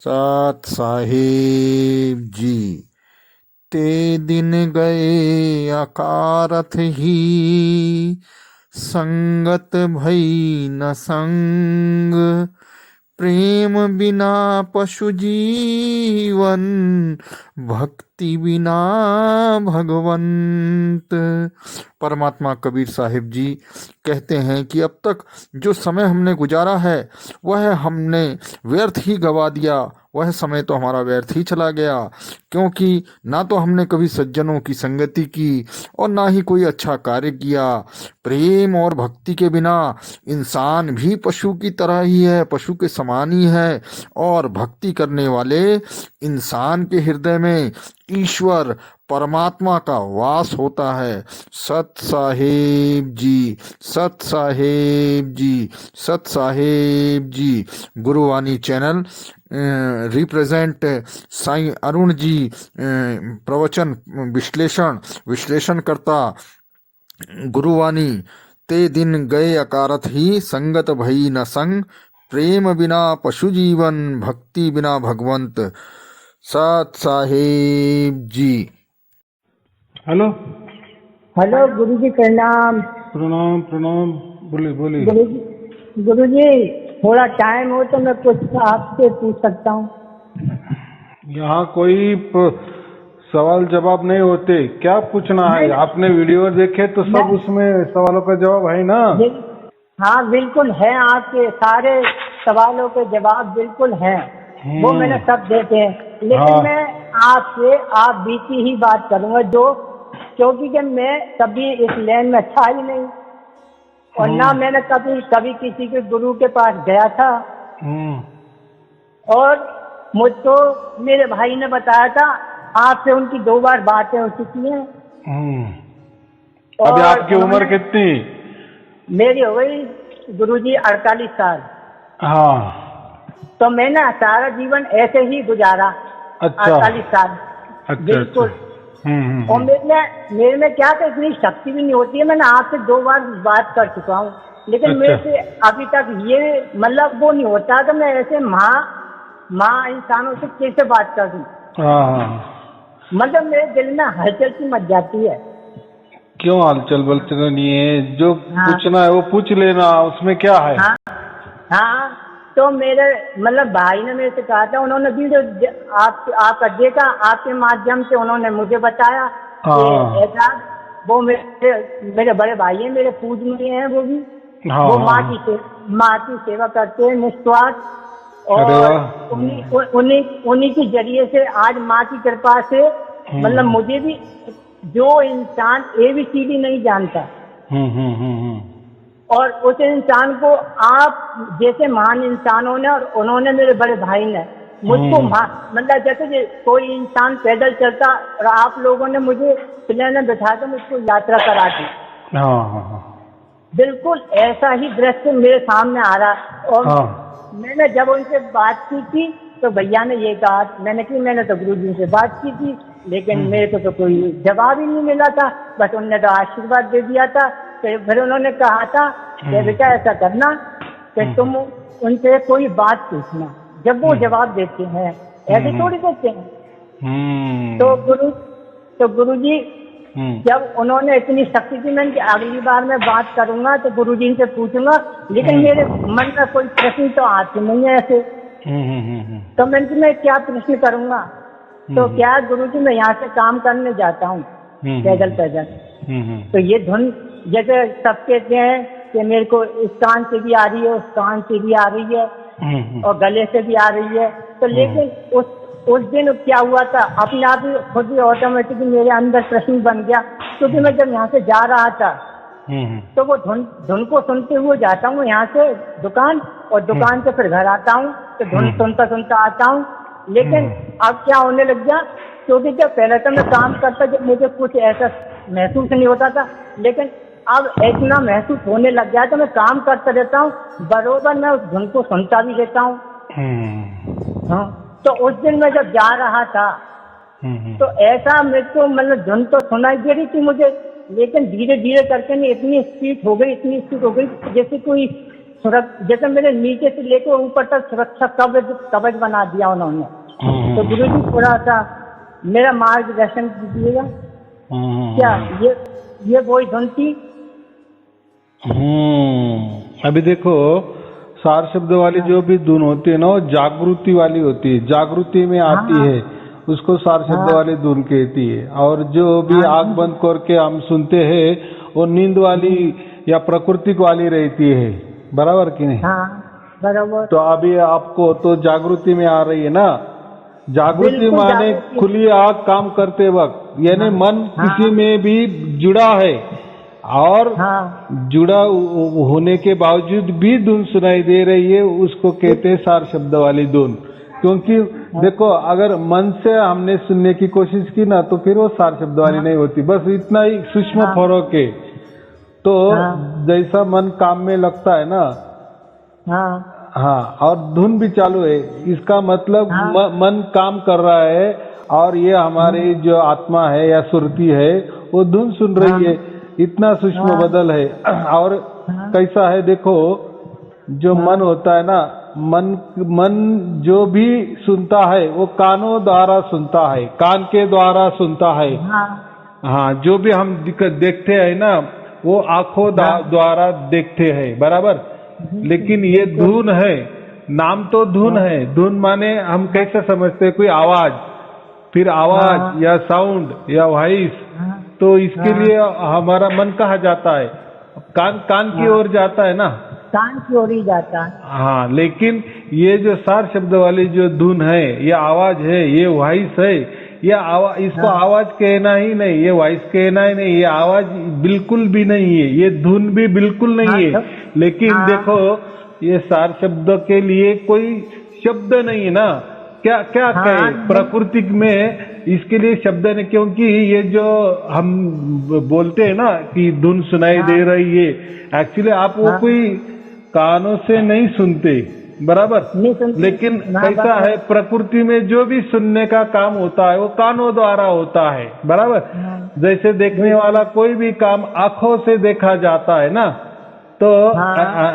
सत साहिब जी। ते दिन गए अकारथ ही, संगत भई न संग। प्रेम बिना पशु जीवन, भक्ति बिना भगवंत। परमात्मा कबीर साहिब जी कहते हैं कि अब तक जो समय हमने गुजारा है वह हमने व्यर्थ ही गवा दिया, वह समय तो हमारा व्यर्थ ही चला गया, क्योंकि ना तो हमने कभी सज्जनों की संगति की और ना ही कोई अच्छा कार्य किया। प्रेम और भक्ति के बिना इंसान भी पशु की तरह ही है, पशु के समान ही है। और भक्ति करने वाले इंसान के हृदय में ईश्वर परमात्मा का वास होता है। सत साहेब जी, सत साहेब जी, सत साहेब जी। गुरुवाणी चैनल रिप्रेजेंट साईं अरुण जी, प्रवचन विश्लेषण करता गुरुवाणी। ते दिन गए अकारथ ही, संगत भई न संग। प्रेम बिना पशु जीवन, भक्ति बिना भगवंत। सत साहेब जी। हेलो हेलो गुरुजी प्रणाम। प्रणाम प्रणाम। बोले बोले। गुरुजी थोड़ा टाइम हो तो मैं कुछ आपसे पूछ सकता हूँ? यहाँ कोई सवाल जवाब नहीं होते, क्या पूछना है? आपने वीडियो देखे तो सब उसमें सवालों का जवाब है ना? हाँ बिल्कुल है, आपके सारे सवालों के जवाब बिल्कुल हैं, वो मैंने सब देखे हैं। लेकिन मैं आपसे आप बीती ही बात करूंगा, जो क्योंकि कि मैं कभी इस लाइन में था ही नहीं और ना मैंने कभी किसी के गुरु के पास गया था। और मुझको मेरे भाई ने बताया था, आपसे उनकी 2 बार बातें हो चुकी हैं। अभी आपकी उम्र कितनी? मेरी हो गई गुरुजी 48 साल। हाँ, तो मैंने सारा जीवन ऐसे ही गुजारा। अच्छा, 48 साल। अच्छा, बिल्कुल। अच्छा। और मेरे में क्या था, इतनी शक्ति भी नहीं होती है। मैंने आपसे 2 बार बात कर चुका हूँ, लेकिन अच्छा। मेरे से अभी तक ये मतलब वो नहीं होता कि मैं ऐसे माँ इंसानों से कैसे बात कर दूं। मतलब मेरे दिल में हलचल सी मच जाती है। क्यों हलचल बलचल नहीं है? जो पूछना है वो पूछ लेना, उसमें क्या है? हाँ, तो मेरे मतलब भाई ने मेरे से कहा था, उन्होंने वीडियो आपका देखा, आपके माध्यम से उन्होंने मुझे बताया कि ऐसा वो मेरे बड़े भाई हैं, मेरे पूजनीय हैं वो भी। वो माँ की सेवा करते हैं निस्वार्थ, और उन्हीं के जरिए से आज माँ की कृपा से मतलब मुझे भी, जो इंसान ABCD नहीं जानता और उस इंसान को आप जैसे महान इंसानों ने और उन्होंने, मेरे बड़े भाई ने मुझको मतलब जैसे कोई इंसान पैदल चलता और आप लोगों ने मुझे प्लेन में बैठा कर मुझको यात्रा करा दी। बिल्कुल ऐसा ही दृश्य मेरे सामने आ रहा। और मैंने जब उनसे बात की थी तो भैया ने ये कहा, मैंने तो गुरुजी से बात की थी, लेकिन मेरे को तो कोई जवाब ही नहीं मिला था। बस उन्होंने तो आशीर्वाद दे दिया था। फिर उन्होंने कहा था कि बेटा ऐसा करना कि तुम उनसे कोई बात पूछना, जब वो जवाब देते हैं ऐसे थोड़ी देते हैं। तो गुरुजी जब उन्होंने इतनी शक्ति दी, मैंने अगली बार मैं बात करूंगा तो गुरुजी से पूछूंगा, लेकिन मेरे मन में कोई प्रश्न तो आते नहीं है ऐसे। तो मैं क्या प्रश्न करूंगा? तो क्या गुरुजी, मैं यहाँ से काम करने जाता हूँ पैदल। तो ये धुन जैसे सब कहते हैं कि मेरे को इस कान से भी आ रही है, उस कान से भी आ रही है और गले से भी आ रही है। तो लेकिन उस दिन क्या हुआ था, अपने आप ही खुद ही ऑटोमेटिक मेरे अंदर प्रश्न बन गया, क्योंकि मैं जब यहाँ से जा रहा था तो वो धुन को सुनते हुए जाता हूँ यहाँ से दुकान, और दुकान से फिर घर आता हूँ तो धुन सुनता आता हूँ। लेकिन अब क्या होने लग गया, क्योंकि जब पहले तो मैं काम करता जब मुझे कुछ ऐसा महसूस नहीं होता था, लेकिन अब इतना महसूस होने लग गया तो मैं काम करता रहता हूँ, बरोबर मैं उस धुन को सुनता भी रहता हूँ। तो उस दिन मैं जब जा रहा था तो ऐसा मेरे को मतलब धुन तो सुनाई दे रही थी मुझे, लेकिन धीरे धीरे करके नहीं इतनी स्पीड हो गई जैसे कोई जैसे मेरे नीचे से लेकर ऊपर तक सुरक्षा कवच बना दिया उन्होंने। तो गुरु जी थोड़ा सा मेरा मार्गदर्शन कीजिएगा। क्या ये वही धुन थी? अभी देखो, सार शब्द वाली जो भी धुन होती है ना, वो जागृति वाली होती है, जागृति में आती है, उसको सार शब्द वाली धुन कहती है। और जो भी आंख बंद करके हम सुनते हैं वो नींद वाली या प्राकृतिक वाली रहती है, बराबर कि नहीं? हाँ बराबर। तो अभी आपको तो जागृति में आ रही है ना। जागृति माने खुली आंख काम करते वक्त, यानी मन किसी में भी जुड़ा है और जुड़ा होने के बावजूद भी धुन सुनाई दे रही है, उसको कहते हैं सार शब्द वाली धुन। क्योंकि देखो, अगर मन से हमने सुनने की कोशिश की ना, तो फिर वो सार शब्द वाली नहीं होती। बस इतना ही सूक्ष्म फर्क है। तो जैसा मन काम में लगता है ना, हाँ, और धुन भी चालू है, इसका मतलब मन काम कर रहा है और ये हमारी जो आत्मा है या सुरती है वो धुन सुन रही है। इतना सूक्ष्म बदल है। और कैसा है देखो, जो मन होता है ना, मन जो भी सुनता है वो कानों द्वारा सुनता है, कान के द्वारा सुनता है। हाँ, जो भी हम देखते हैं ना, वो आंखों द्वारा देखते हैं, बराबर। लेकिन ये धुन है, नाम तो धुन है। धुन माने हम कैसे समझते हैं? कोई आवाज, फिर आवाज या साउंड या वॉइस। तो इसके लिए हमारा मन कहाँ जाता है? कान की ओर जाता है ना, कान की ओर ही जाता है। हाँ, लेकिन ये जो सार शब्द वाली जो धुन है, ये आवाज है, ये वॉइस है, ये आवाज, इसको आवाज कहना ही नहीं, ये वॉइस कहना ही नहीं, ये आवाज बिल्कुल भी नहीं है, ये धुन भी बिल्कुल नहीं है। लेकिन देखो, ये सार शब्द के लिए कोई शब्द नहीं है ना। क्या क्या कहे? प्रकृति में इसके लिए शब्द नहीं, क्योंकि ये जो हम बोलते हैं ना कि धुन सुनाई दे रही है, एक्चुअली आप वो कोई कानों से नहीं सुनते, बराबर। लेकिन कैसा है, प्रकृति में जो भी सुनने का काम होता है वो कानों द्वारा होता है, बराबर। जैसे देखने वाला कोई भी काम आंखों से देखा जाता है ना, तो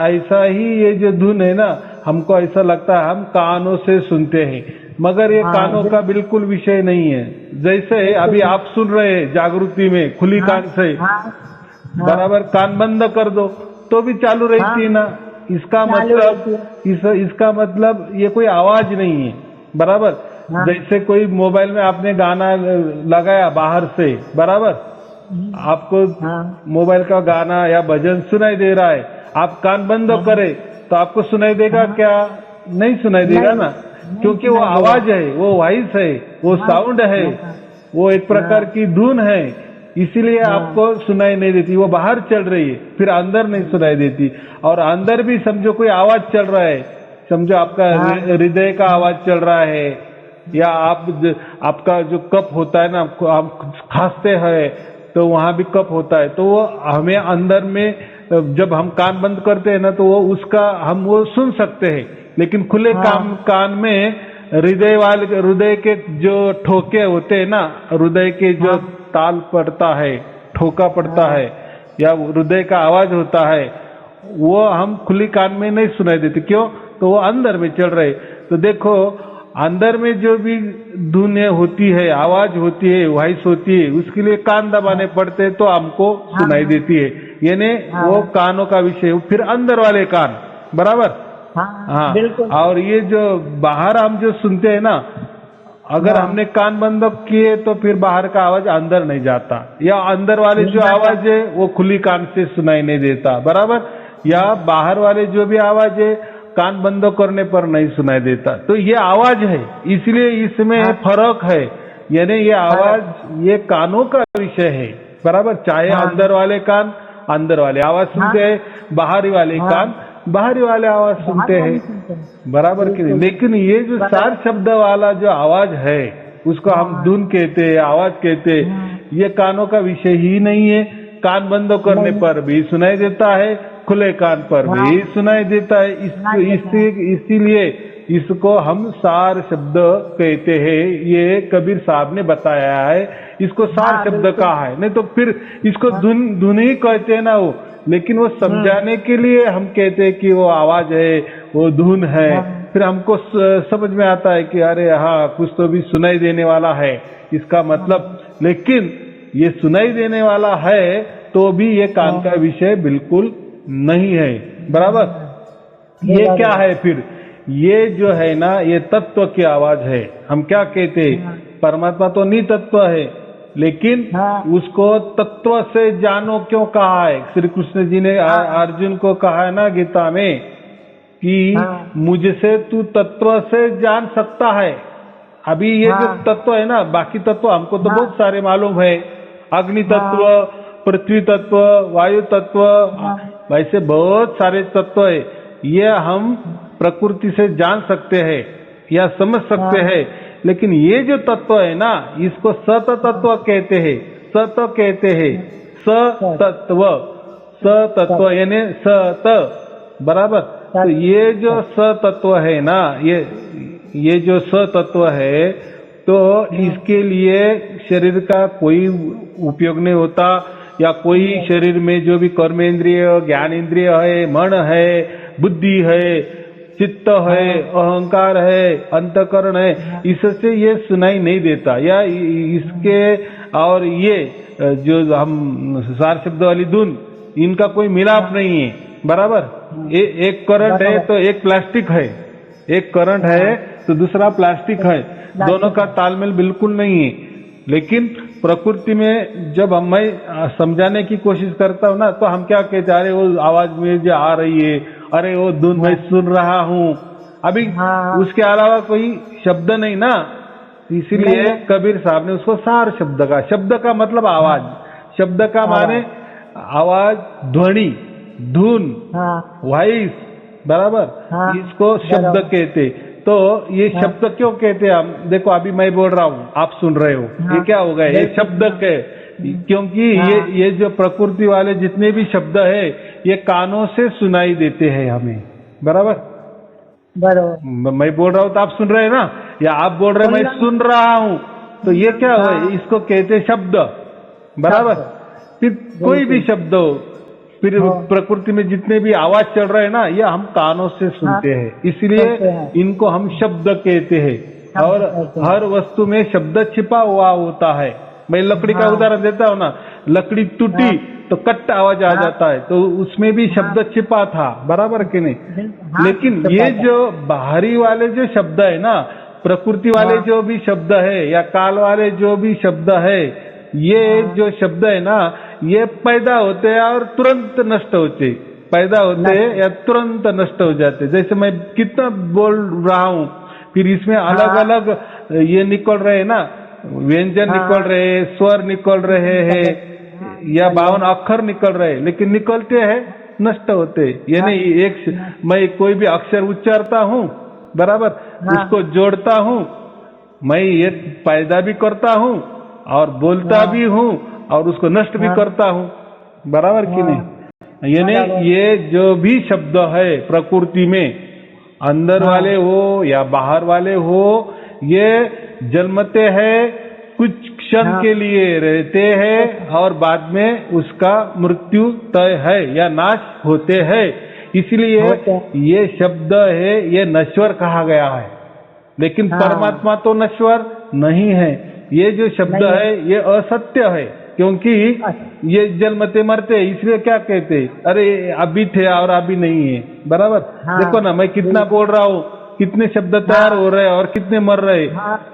ऐसा ही ये जो धुन है ना, हमको ऐसा लगता है हम कानों से सुनते हैं, मगर ये कानों का बिल्कुल विषय नहीं है। जैसे अभी आप सुन रहे हैं जागृति में खुली कान से, बराबर। कान बंद कर दो तो भी चालू रहती है ना। इसका मतलब ये कोई आवाज नहीं है, बराबर। जैसे कोई मोबाइल में आपने गाना लगाया बाहर से, बराबर, आपको मोबाइल का गाना या भजन सुनाई दे रहा है, आप कान बंद करें तो आपको सुनाई देगा क्या? नहीं सुनाई देगा ना, क्योंकि वो आवाज है, वो वॉइस है, वो साउंड है, वो एक प्रकार की धुन है, इसीलिए आपको सुनाई नहीं देती। वो बाहर चल रही है, फिर अंदर नहीं सुनाई देती। और अंदर भी समझो कोई आवाज चल रहा है, समझो आपका हृदय का आवाज चल रहा है, या आपका जो कप होता है ना, आप खांसते हैं तो वहां भी कप होता है, तो वो हमें अंदर में जब हम कान बंद करते हैं ना, तो वो उसका हम वो सुन सकते हैं। लेकिन खुले कान में हृदय के जो ठोके होते हैं ना, हृदय के जो ताल पड़ता है, ठोका पड़ता है, या हृदय का आवाज होता है, वो हम खुली कान में नहीं सुनाई देती। क्यों? तो वो अंदर में चल रहे। तो देखो, अंदर में जो भी धुनें होती है, आवाज होती है, वॉइस होती है, उसके लिए कान दबाने पड़ते हैं तो हमको सुनाई देती है। यानी वो कानों का विषय। फिर अंदर वाले कान, बराबर। हाँ, और ये जो बाहर हम जो सुनते हैं ना, अगर हमने कान बंद किए तो फिर बाहर का आवाज अंदर नहीं जाता, या अंदर वाले जो आवाज है वो खुली कान से सुनाई नहीं देता, बराबर। या बाहर वाले जो भी आवाज है कान बंद करने पर नहीं सुनाई देता। तो ये आवाज है, इसलिए इसमें फर्क है। यानी ये आवाज ये कानों का विषय है, बराबर। चाहे अंदर वाले कान अंदर वाले आवाज सुनते हैं, बाहरी वाले कान बाहरी वाले आवाज सुनते हैं, बराबर कि नहीं। लेकिन ये जो सार शब्द वाला जो आवाज है उसको हम धुन कहते हैं, आवाज कहते हैं, ये कानों का विषय ही नहीं है। कान बंद करने पर भी सुनाई देता है, खुले कान पर भी सुनाई देता है। इसीलिए इसको हम सार शब्द कहते हैं। ये कबीर साहब ने बताया है, इसको सार शब्द कहा है। नहीं तो फिर इसको धुन ही कहते हैं ना वो, लेकिन वो समझाने के लिए हम कहते हैं कि वो आवाज है, वो धुन है। फिर हमको समझ में आता है कि अरे हाँ, कुछ तो भी सुनाई देने वाला है इसका मतलब। लेकिन ये सुनाई देने वाला है तो भी ये कान का विषय बिल्कुल नहीं है। बराबर। ये क्या है फिर? ये जो है ना, ये तत्व की आवाज है। हम क्या कहते हैं? परमात्मा तो नितत्व है, लेकिन उसको तत्व से जानो क्यों कहा है? श्री कृष्ण जी ने अर्जुन को कहा है ना गीता में कि मुझसे तू तत्व से जान सकता है। अभी ये जो तत्व है ना, बाकी तत्व हमको तो बहुत सारे मालूम है, अग्नि तत्व, पृथ्वी तत्व, वायु तत्व, वैसे बहुत सारे तत्व है। ये हम प्रकृति से जान सकते हैं या समझ सकते हैं, लेकिन ये जो तत्व है ना, इसको सत तत्व कहते हैं। सत कहते हैं, सतत्व, सतत्व यानी सत। बराबर। तो ये जो सतत्व है ना, ये जो सतत्व है, तो इसके लिए शरीर का कोई उपयोग नहीं होता, या कोई शरीर में जो भी कर्मेंद्रिय, ज्ञान इंद्रिय है, मन है, बुद्धि है, चित्त है, अहंकार है, अंतकरण है, इससे ये सुनाई नहीं देता। या इसके और ये जो हम सार शब्द वाली धुन, इनका कोई मिलाप नहीं है। बराबर। एक करंट है तो एक प्लास्टिक है, एक करंट है तो दूसरा प्लास्टिक है, दोनों का तालमेल बिल्कुल नहीं है। लेकिन प्रकृति में जब मैं समझाने की कोशिश करता हूँ ना, तो हम क्या कहते हैं? अरे वो आवाज में जो आ रही है, अरे वो धुन मैं सुन रहा हूँ। अभी उसके अलावा कोई शब्द नहीं ना, इसीलिए कबीर साहब ने उसको सार शब्द का, शब्द का मतलब आवाज, शब्द का माने आवाज, ध्वनि, धुन, वॉइस। बराबर। इसको शब्द कहते। तो ये शब्द क्यों कहते हैं हम? देखो अभी मैं बोल रहा हूँ, आप सुन रहे हो, ये क्या हो गया? ये शब्द के, क्योंकि ये जो प्रकृति वाले जितने भी शब्द है, ये कानों से सुनाई देते हैं हमें। बराबर। मैं बोल रहा हूँ तो आप सुन रहे हैं ना, या आप बोल रहे हैं मैं सुन रहा हूँ, तो ये क्या हो? इसको कहते हैं शब्द। बराबर। फिर कोई भी शब्द हो, फिर प्रकृति में जितने भी आवाज चल रहे हैं ना, ये हम कानों से सुनते हैं, इसलिए इनको हम शब्द कहते हैं। और हर वस्तु में शब्द छिपा हुआ होता है। मैं लकड़ी का उदाहरण देता हूँ ना, लकड़ी टूटी तो कट आवाज आ जाता है, तो उसमें भी शब्द छिपा था। बराबर कि नहीं? लेकिन ये जो बाहरी वाले जो शब्द है ना, प्रकृति वाले जो भी शब्द है या काल वाले जो भी शब्द है, ये जो शब्द है ना, ये पैदा होते हैं और तुरंत नष्ट होते, पैदा होते हैं या तुरंत नष्ट हो जाते। जैसे मैं कितना बोल रहा हूँ, फिर इसमें अलग अलग ये निकल रहे हैं ना, व्यंजन निकल रहे हैं, स्वर निकल रहे हैं, या 52 अक्षर निकल रहे हैं, लेकिन निकलते हैं, नष्ट होते। यानी मैं कोई भी अक्षर उच्चारता हूँ, बराबर, उसको जोड़ता हूँ, मैं ये पैदा भी करता हूँ और बोलता भी हूँ और उसको नष्ट भी करता हूँ। बराबर कि नहीं? यानी ये जो भी शब्द है प्रकृति में, अंदर वाले हो या बाहर वाले हो, ये जन्मते हैं, कुछ क्षण के लिए रहते हैं और बाद में उसका मृत्यु तय है या नाश होते हैं। इसलिए ये शब्द है, ये नश्वर कहा गया है। लेकिन परमात्मा तो नश्वर नहीं है। ये जो शब्द है ये असत्य है, क्योंकि ये जन्मते मरते, इसलिए क्या कहते, अरे अभी थे और अभी नहीं है। बराबर। देखो ना, मैं कितना बोल रहा हूँ, कितने शब्द तैयार हो रहे हैं और कितने मर रहे,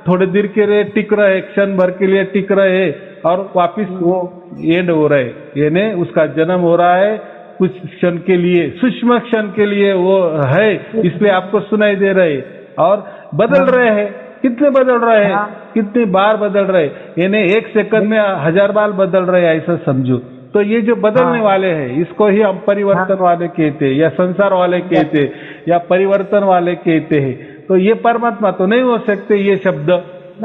थोड़ी देर के लिए टिक रहे, क्षण भर के लिए टिक रहे और वापिस वो एंड हो रहे। यानी उसका जन्म हो रहा है कुछ क्षण के लिए, सूक्ष्म क्षण के लिए वो है, इसलिए आपको सुनाई दे रहे और बदल रहे हैं। कितने बदल रहे हैं, कितनी बार बदल रहे, यानी एक सेकंड में 1000 बार बदल रहे, ऐसा समझो। तो ये जो बदलने वाले हैं, इसको ही हम परिवर्तन वाले कहते हैं या संसार वाले कहते हैं या परिवर्तन वाले कहते हैं। तो ये परमात्मा तो नहीं हो सकते ये शब्द।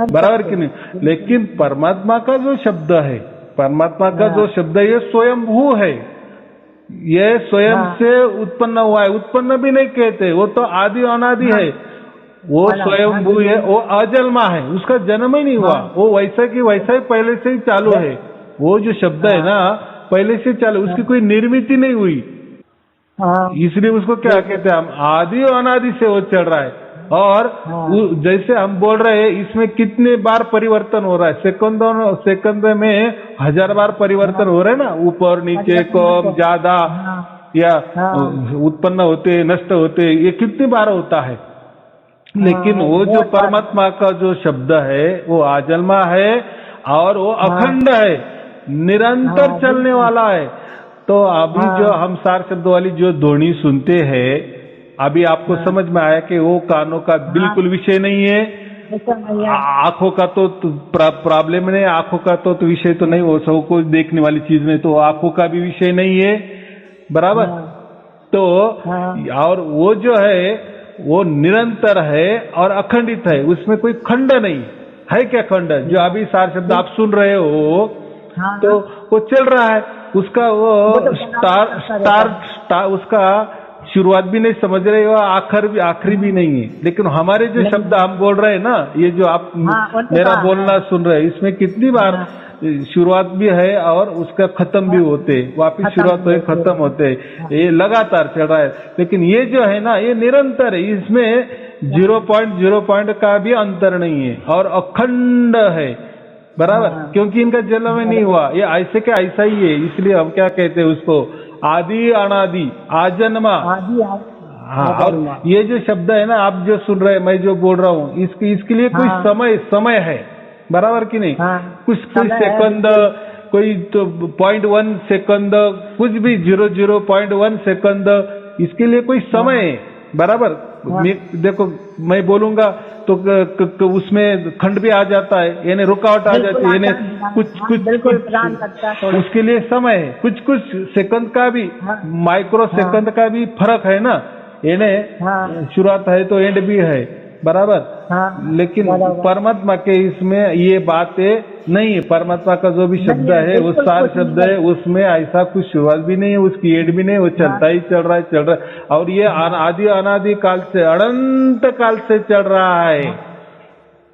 बराबर कि नहीं? लेकिन परमात्मा का जो शब्द है, परमात्मा का जो शब्द है, ये स्वयंभू है, ये स्वयं से उत्पन्न हुआ है। उत्पन्न भी नहीं कहते, वो तो आदि अनादि है। वो स्वयंभू है, वो अजन्मा है, उसका जन्म ही नहीं हुआ, वो वैसा की वैसा ही पहले से ही चालू है। वो जो शब्द है ना पहले से चालू, उसकी कोई निर्मित नहीं हुई, इसलिए उसको क्या कहते हैं हम, आदि और अनादि से वो चल रहा है। और जैसे हम बोल रहे हैं इसमें कितने बार परिवर्तन हो रहा है, सेकंड में 1000 बार परिवर्तन हो रहे हैं ना, ऊपर नीचे कम ज्यादा या उत्पन्न होते नष्ट होते, ये कितनी बार होता है। लेकिन वो जो परमात्मा का जो शब्द है वो आजन्मा है और वो अखंड है, निरंतर चलने वाला है। तो अभी जो हम सार शब्द वाली जो ध्वनि सुनते हैं, अभी आपको समझ में आया कि वो कानों का बिल्कुल विषय नहीं है, आंखों का तो प्रॉब्लम नहीं, आंखों का तो विषय तो नहीं, वो सब कुछ देखने वाली चीज में तो आंखों का भी विषय नहीं है, बराबर। तो और वो जो है वो निरंतर है और अखंडित है, उसमें कोई खंड नहीं है। क्या खंड? जो अभी सार शब्द आप सुन रहे हो तो वो चल रहा है, उसका वो स्टार उसका शुरुआत भी नहीं समझ रहे हो, आखिरी भी नहीं है। लेकिन हमारे जो शब्द हम बोल रहे हैं ना, ये जो आप मेरा बोलना सुन रहे हैं, इसमें कितनी बार शुरुआत भी है और उसका खत्म भी होते, वापिस शुरुआत हो खत्म होते, ये लगातार चल रहा है। लेकिन ये जो है ना ये निरंतर है, इसमें 0.0 का भी अंतर नहीं है और अखंड है, बराबर। क्योंकि इनका जन्म नहीं हुआ, ये ऐसे का ऐसा ही है, इसलिए हम क्या कहते हैं उसको, आदि अनादि आजन्मा। हाँ, और ये जो शब्द है ना आप जो सुन रहे हैं, मैं जो बोल रहा हूँ, इसके लिए कोई समय है, बराबर कि नहीं। कोई सेकंड, कोई तो 0.1 सेकंड, कुछ भी 0.1 सेकंड, इसके लिए कोई समय है, बराबर। देखो मैं बोलूंगा तो उसमें खंड भी आ जाता है, यानी रुकावट आ जाती है, यानी कुछ उसके लिए समय है, कुछ सेकंड का भी, माइक्रो सेकंड का भी फर्क है ना, यानी शुरुआत है तो एंड भी है, बराबर। लेकिन परमात्मा के इसमें ये बातें नहीं है। परमात्मा का जो भी शब्द है वो सार शब्द है, उसमें ऐसा कुछ शुरुआत भी नहीं है, उसकी एंड भी नहीं, वो चलता ही चल रहा है। और ये आदि अनादि काल से, अनंत काल से चल रहा है।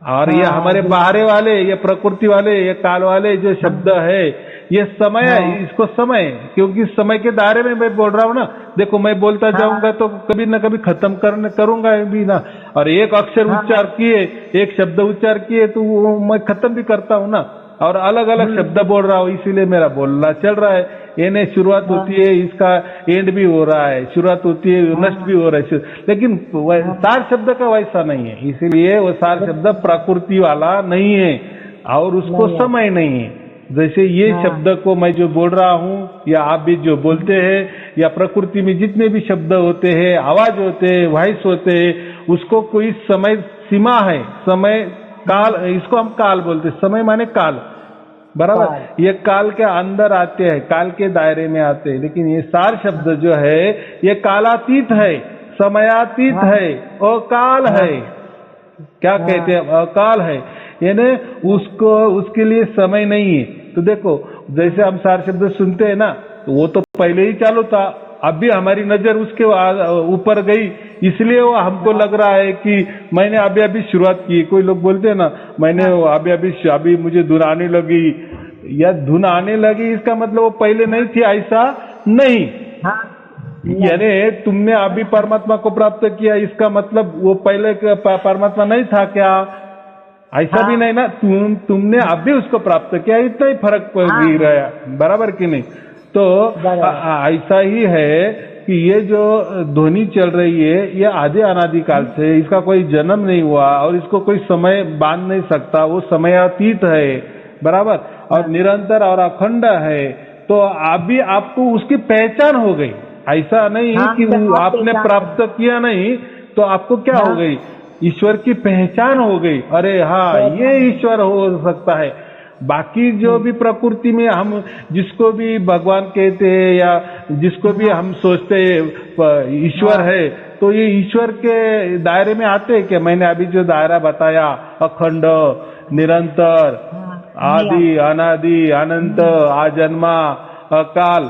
और ये हमारे बाहरे वाले, ये प्रकृति वाले, ये काल वाले जो शब्द है, ये समय है, इसको समय, क्योंकि समय के दायरे में मैं बोल रहा हूँ ना। देखो मैं बोलता जाऊंगा तो कभी ना कभी खत्म करूंगा भी ना, और एक अक्षर उच्चार किए, एक शब्द उच्चार किए तो वो मैं खत्म भी करता हूँ ना, और अलग अलग शब्द बोल रहा हूँ, इसीलिए मेरा बोलना चल रहा है। यानी शुरुआत होती है, इसका एंड भी हो रहा है, शुरुआत होती है, नष्ट भी हो रहा है। लेकिन सार शब्द का वैसा नहीं है, इसीलिए वो सार शब्द प्रकृति वाला नहीं है और उसको समय नहीं है। जैसे ये शब्द को मैं जो बोल रहा हूँ या आप भी जो बोलते हैं, या प्रकृति में जितने भी शब्द होते हैं, आवाज होते हैं, वॉइस होते हैं, उसको कोई समय सीमा है, समय काल, इसको हम काल बोलते हैं। समय माने काल, बराबर। ये काल के अंदर आते हैं, काल के दायरे में आते हैं। लेकिन ये सार शब्द जो है ये कालातीत है, समयातीत है, अकाल है। क्या कहते हैं? अकाल है, यानी उसको, उसके लिए समय नहीं है। तो देखो जैसे हम सार शब्द सुनते हैं ना, तो वो तो पहले ही चालू था, अब भी हमारी नजर उसके ऊपर गई, इसलिए वो हमको लग रहा है कि मैंने अभी शुरुआत की। कोई लोग बोलते हैं ना, मैंने अभी मुझे धुन आने लगी, या धुन आने लगी, इसका मतलब वो पहले नहीं थी, ऐसा नहीं। यानी तुमने अभी परमात्मा को प्राप्त किया, इसका मतलब वो पहले परमात्मा नहीं था क्या? ऐसा भी नहीं ना, तुमने अभी उसको प्राप्त किया, इतना ही फर्क भी रहा, बराबर कि नहीं। तो ऐसा ही है कि ये जो ध्वनि चल रही है, ये आदि अनादि काल से, इसका कोई जन्म नहीं हुआ और इसको कोई समय बांध नहीं सकता, वो समयातीत है, बराबर, और निरंतर और अखंड है। तो अभी आपको उसकी पहचान हो गई, ऐसा नहीं कि आपने प्राप्त किया नहीं तो आपको क्या हो गई, ईश्वर की पहचान हो गई। अरे हाँ, ये ईश्वर हो सकता है। बाकी जो भी प्रकृति में हम जिसको भी भगवान कहते हैं या जिसको भी हम सोचते हैं ईश्वर है, तो ये ईश्वर के दायरे में आते हैं क्या? मैंने अभी जो दायरा बताया, अखंड, निरंतर, आदि अनादि अनंत, आजन्मा, अकाल,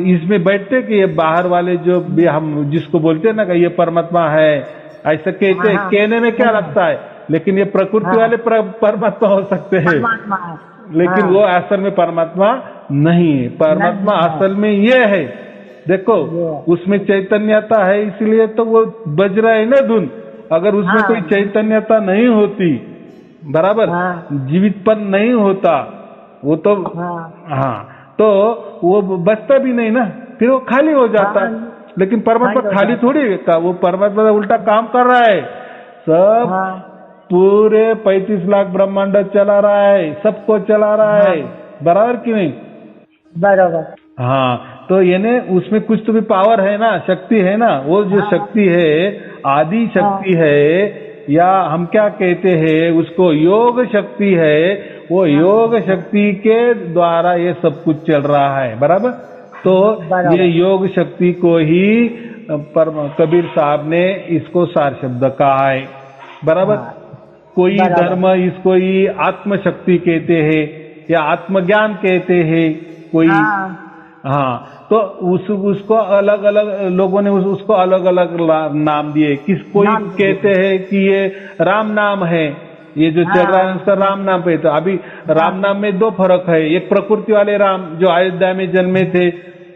इसमें बैठते कि ये बाहर वाले जो भी हम जिसको बोलते हैं ना कि ये परमात्मा है, ऐसे कहते, कहने में क्या लगता है, लेकिन ये प्रकृति वाले परमात्मा हो सकते हैं, लेकिन वो असल में परमात्मा नहीं है। परमात्मा असल में ये है, देखो उसमें चैतन्यता है, इसलिए तो वो बज रहा है ना धुन। अगर उसमें कोई चैतन्यता नहीं होती, बराबर, जीवितपन नहीं होता वो तो तो वो बचता भी नहीं ना, फिर वो खाली हो जाता। लेकिन परमात्मा खाली थोड़ी है, वो परमात्मा उल्टा काम कर रहा है, सब पूरे 35 लाख ब्रह्मांड चला रहा है, सबको चला रहा है, बराबर कि नहीं? बराबर। हाँ, तो यानी उसमें कुछ तो भी पावर है ना, शक्ति है ना। वो जो शक्ति है आदि शक्ति है, या हम क्या कहते हैं उसको योग शक्ति है, वो योग शक्ति के द्वारा ये सब कुछ चल रहा है, बराबर। तो ये योग शक्ति को ही कबीर साहब ने इसको सार शब्द कहा है, बराबर। कोई धर्म इसको ही आत्म शक्ति कहते हैं या आत्मज्ञान कहते हैं कोई। तो उसको अलग अलग लोगों ने उसको अलग अलग नाम दिए। कोई कहते हैं कि ये राम नाम है, ये जो चल रहा है उसका राम नाम पे। तो अभी राम नाम में दो फर्क है, एक प्रकृति वाले राम जो अयोध्या में जन्मे थे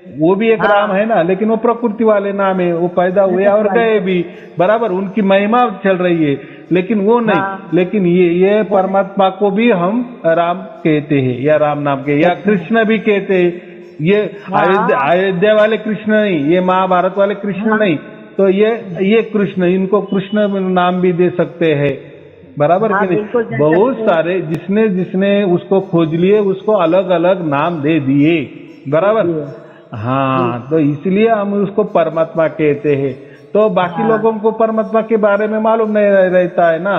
वो भी एक राम है ना, लेकिन वो प्रकृति वाले नाम है, वो पैदा हुए और गए भी, बराबर, उनकी महिमा चल रही है, लेकिन वो नहीं। लेकिन ये परमात्मा को भी हम राम कहते हैं या राम नाम के, या कृष्ण भी कहते हैं। ये अयोध्या वाले कृष्ण नहीं, ये महाभारत वाले कृष्ण नहीं, तो ये कृष्ण, इनको कृष्ण नाम भी दे सकते हैं, बराबर कि नहीं? बहुत सारे जिसने उसको खोज लिए उसको अलग अलग नाम दे दिए, बराबर। हाँ, तो इसलिए हम उसको परमात्मा कहते हैं। तो बाकी लोगों को परमात्मा के बारे में मालूम नहीं रहता है ना,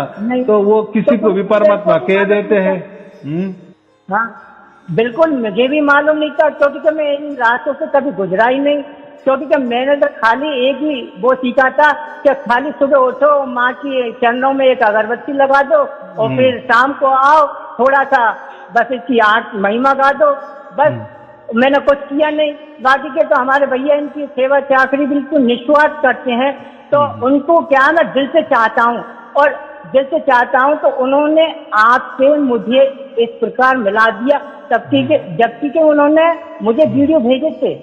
तो वो किसी को भी परमात्मा कह देते हैं। हाँ बिल्कुल, मुझे भी मालूम नहीं था, क्योंकि मैं इन रास्तों से कभी गुजरा ही नहीं। क्योंकि मैंने तो खाली एक ही वो सीखा था कि खाली सुबह उठो, माँ की चरणों में एक अगरबत्ती लगा दो और फिर शाम को आओ, थोड़ा सा बस इसकी 8 महिमा गा दो, बस। मैंने कुछ किया नहीं। बाकी के तो हमारे भैया इनकी सेवा चाकरी बिल्कुल निस्वार्थ करते हैं, तो उनको क्या मैं दिल से चाहता हूँ, और दिल से चाहता हूँ तो उन्होंने आपसे मुझे इस प्रकार मिला दिया। जबकि के उन्होंने मुझे वीडियो भेजे थे,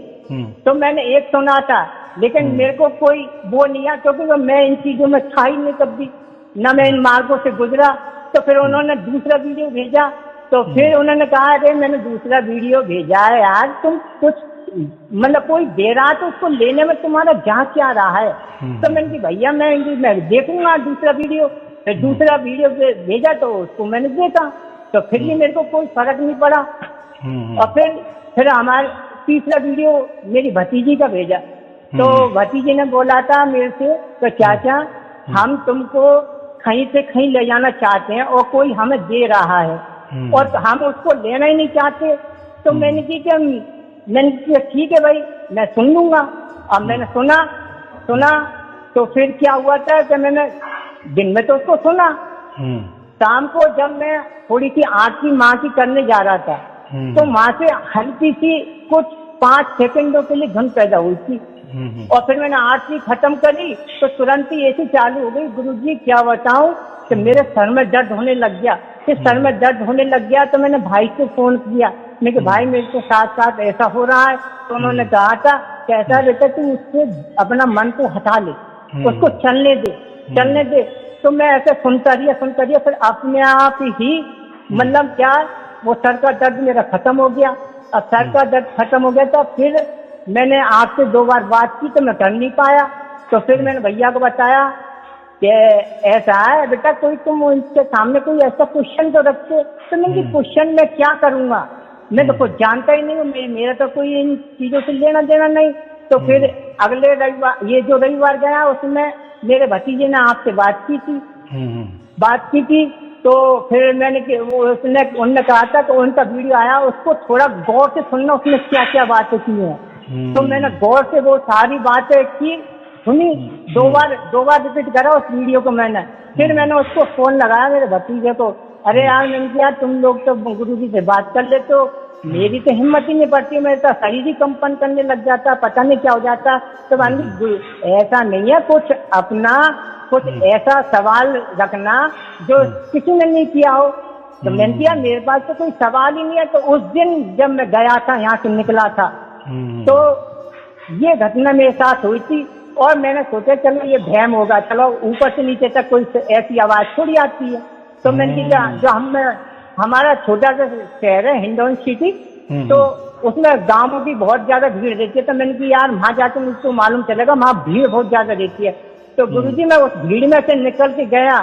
तो मैंने एक सुना था, लेकिन मेरे को कोई वो नहीं आया, क्योंकि मैं इन चीजों में था ही नहीं कभी, न मैं इन मार्गों से गुजरा। तो फिर उन्होंने दूसरा वीडियो भेजा, तो फिर उन्होंने कहा अरे मैंने दूसरा वीडियो भेजा है यार, तुम कुछ मतलब कोई दे रहा तो उसको लेने में तुम्हारा जहाँ क्या रहा है। तो मैंने कहा भैया मैं देखूंगा दूसरा वीडियो। फिर दूसरा वीडियो भेजा तो उसको मैंने देखा, तो फिर भी मेरे को कोई फर्क नहीं पड़ा। और फिर हमारे तीसरा वीडियो मेरी भतीजी का भेजा, तो भतीजी ने बोला था मेरे से तो चाचा हम तुमको कहीं से कहीं ले जाना चाहते हैं और कोई हमें दे रहा है और हम उसको लेना ही नहीं चाहते। तो मैंने कहा ठीक है भाई, मैं सुन लूंगा। अब मैंने सुना तो फिर क्या हुआ था कि मैंने दिन में तो उसको सुना, शाम को जब मैं थोड़ी सी आरती माँ की करने जा रहा था तो माँ से हल्की सी कुछ 5 सेकंडों के लिए धुन पैदा हुई थी। और फिर मैंने आरती खत्म करी तो तुरंत ही ऐसी चालू हो गई, गुरुजी क्या बताऊं कि मेरे सर में दर्द होने लग गया। फिर सर में दर्द होने लग गया तो मैंने भाई को फोन किया, मैं कि भाई मेरे के साथ साथ ऐसा हो रहा है। तो उन्होंने कहा था कैसा बेटा तुम उससे अपना मन को हटा ले, उसको चलने दे। तो मैं ऐसे सुनता रहिया, फिर अपने आप ही मतलब क्या वो सर का दर्द मेरा खत्म हो गया। अब सर का दर्द खत्म हो गया तो फिर मैंने आपसे 2 बार बात की तो मैं कर नहीं पाया। तो फिर मैंने भैया को बताया कि ऐसा है बेटा, कोई तुम उनके सामने कोई ऐसा क्वेश्चन तो रखते। तो मैं क्वेश्चन में क्या करूंगा, मैं तो कुछ जानता ही नहीं हूँ, मेरा तो कोई इन चीजों से लेना देना नहीं। तो फिर अगले रविवार, ये जो रविवार गया उसमें मेरे भतीजे ने आपसे बात की थी। तो फिर उनने कहा था तो उनका वीडियो आया, उसको थोड़ा गौर से सुनना, उसमें क्या क्या बातें की हैं। तो मैंने गौर से वो सारी बातें की, सुनी, 2 बार रिपीट करा उस वीडियो को मैंने। फिर मैंने उसको फोन लगाया मेरे भतीजे को, अरे यार मैंने कहा तुम लोग तो गुरुजी से बात कर लेते हो, मेरी तो हिम्मत ही नहीं पड़ती, मेरा तो शरीर ही कंपन करने लग जाता, पता नहीं क्या हो जाता। तो ऐसा नहीं है, कुछ अपना कुछ ऐसा सवाल रखना जो किसी ने नहीं किया हो। तो मैंने किया, मेरे पास तो कोई सवाल ही नहीं है। तो उस दिन जब मैं गया था, यहाँ से निकला था, तो ये घटना मेरे साथ हुई थी। और मैंने सोचा चलो ये भ्रम होगा, चलो ऊपर से नीचे तक कोई ऐसी आवाज थोड़ी आती है। तो मैंने कहा जो हमारा छोटा सा शहर है हिंडौन सिटी, तो उसमें गांवों की बहुत ज्यादा भीड़ रहती है। तो मैंने कहा यार वहां जाके मुझको मालूम चलेगा, वहां भीड़ बहुत ज्यादा रहती है। तो गुरुजी मैं उस भीड़ में से निकल के गया,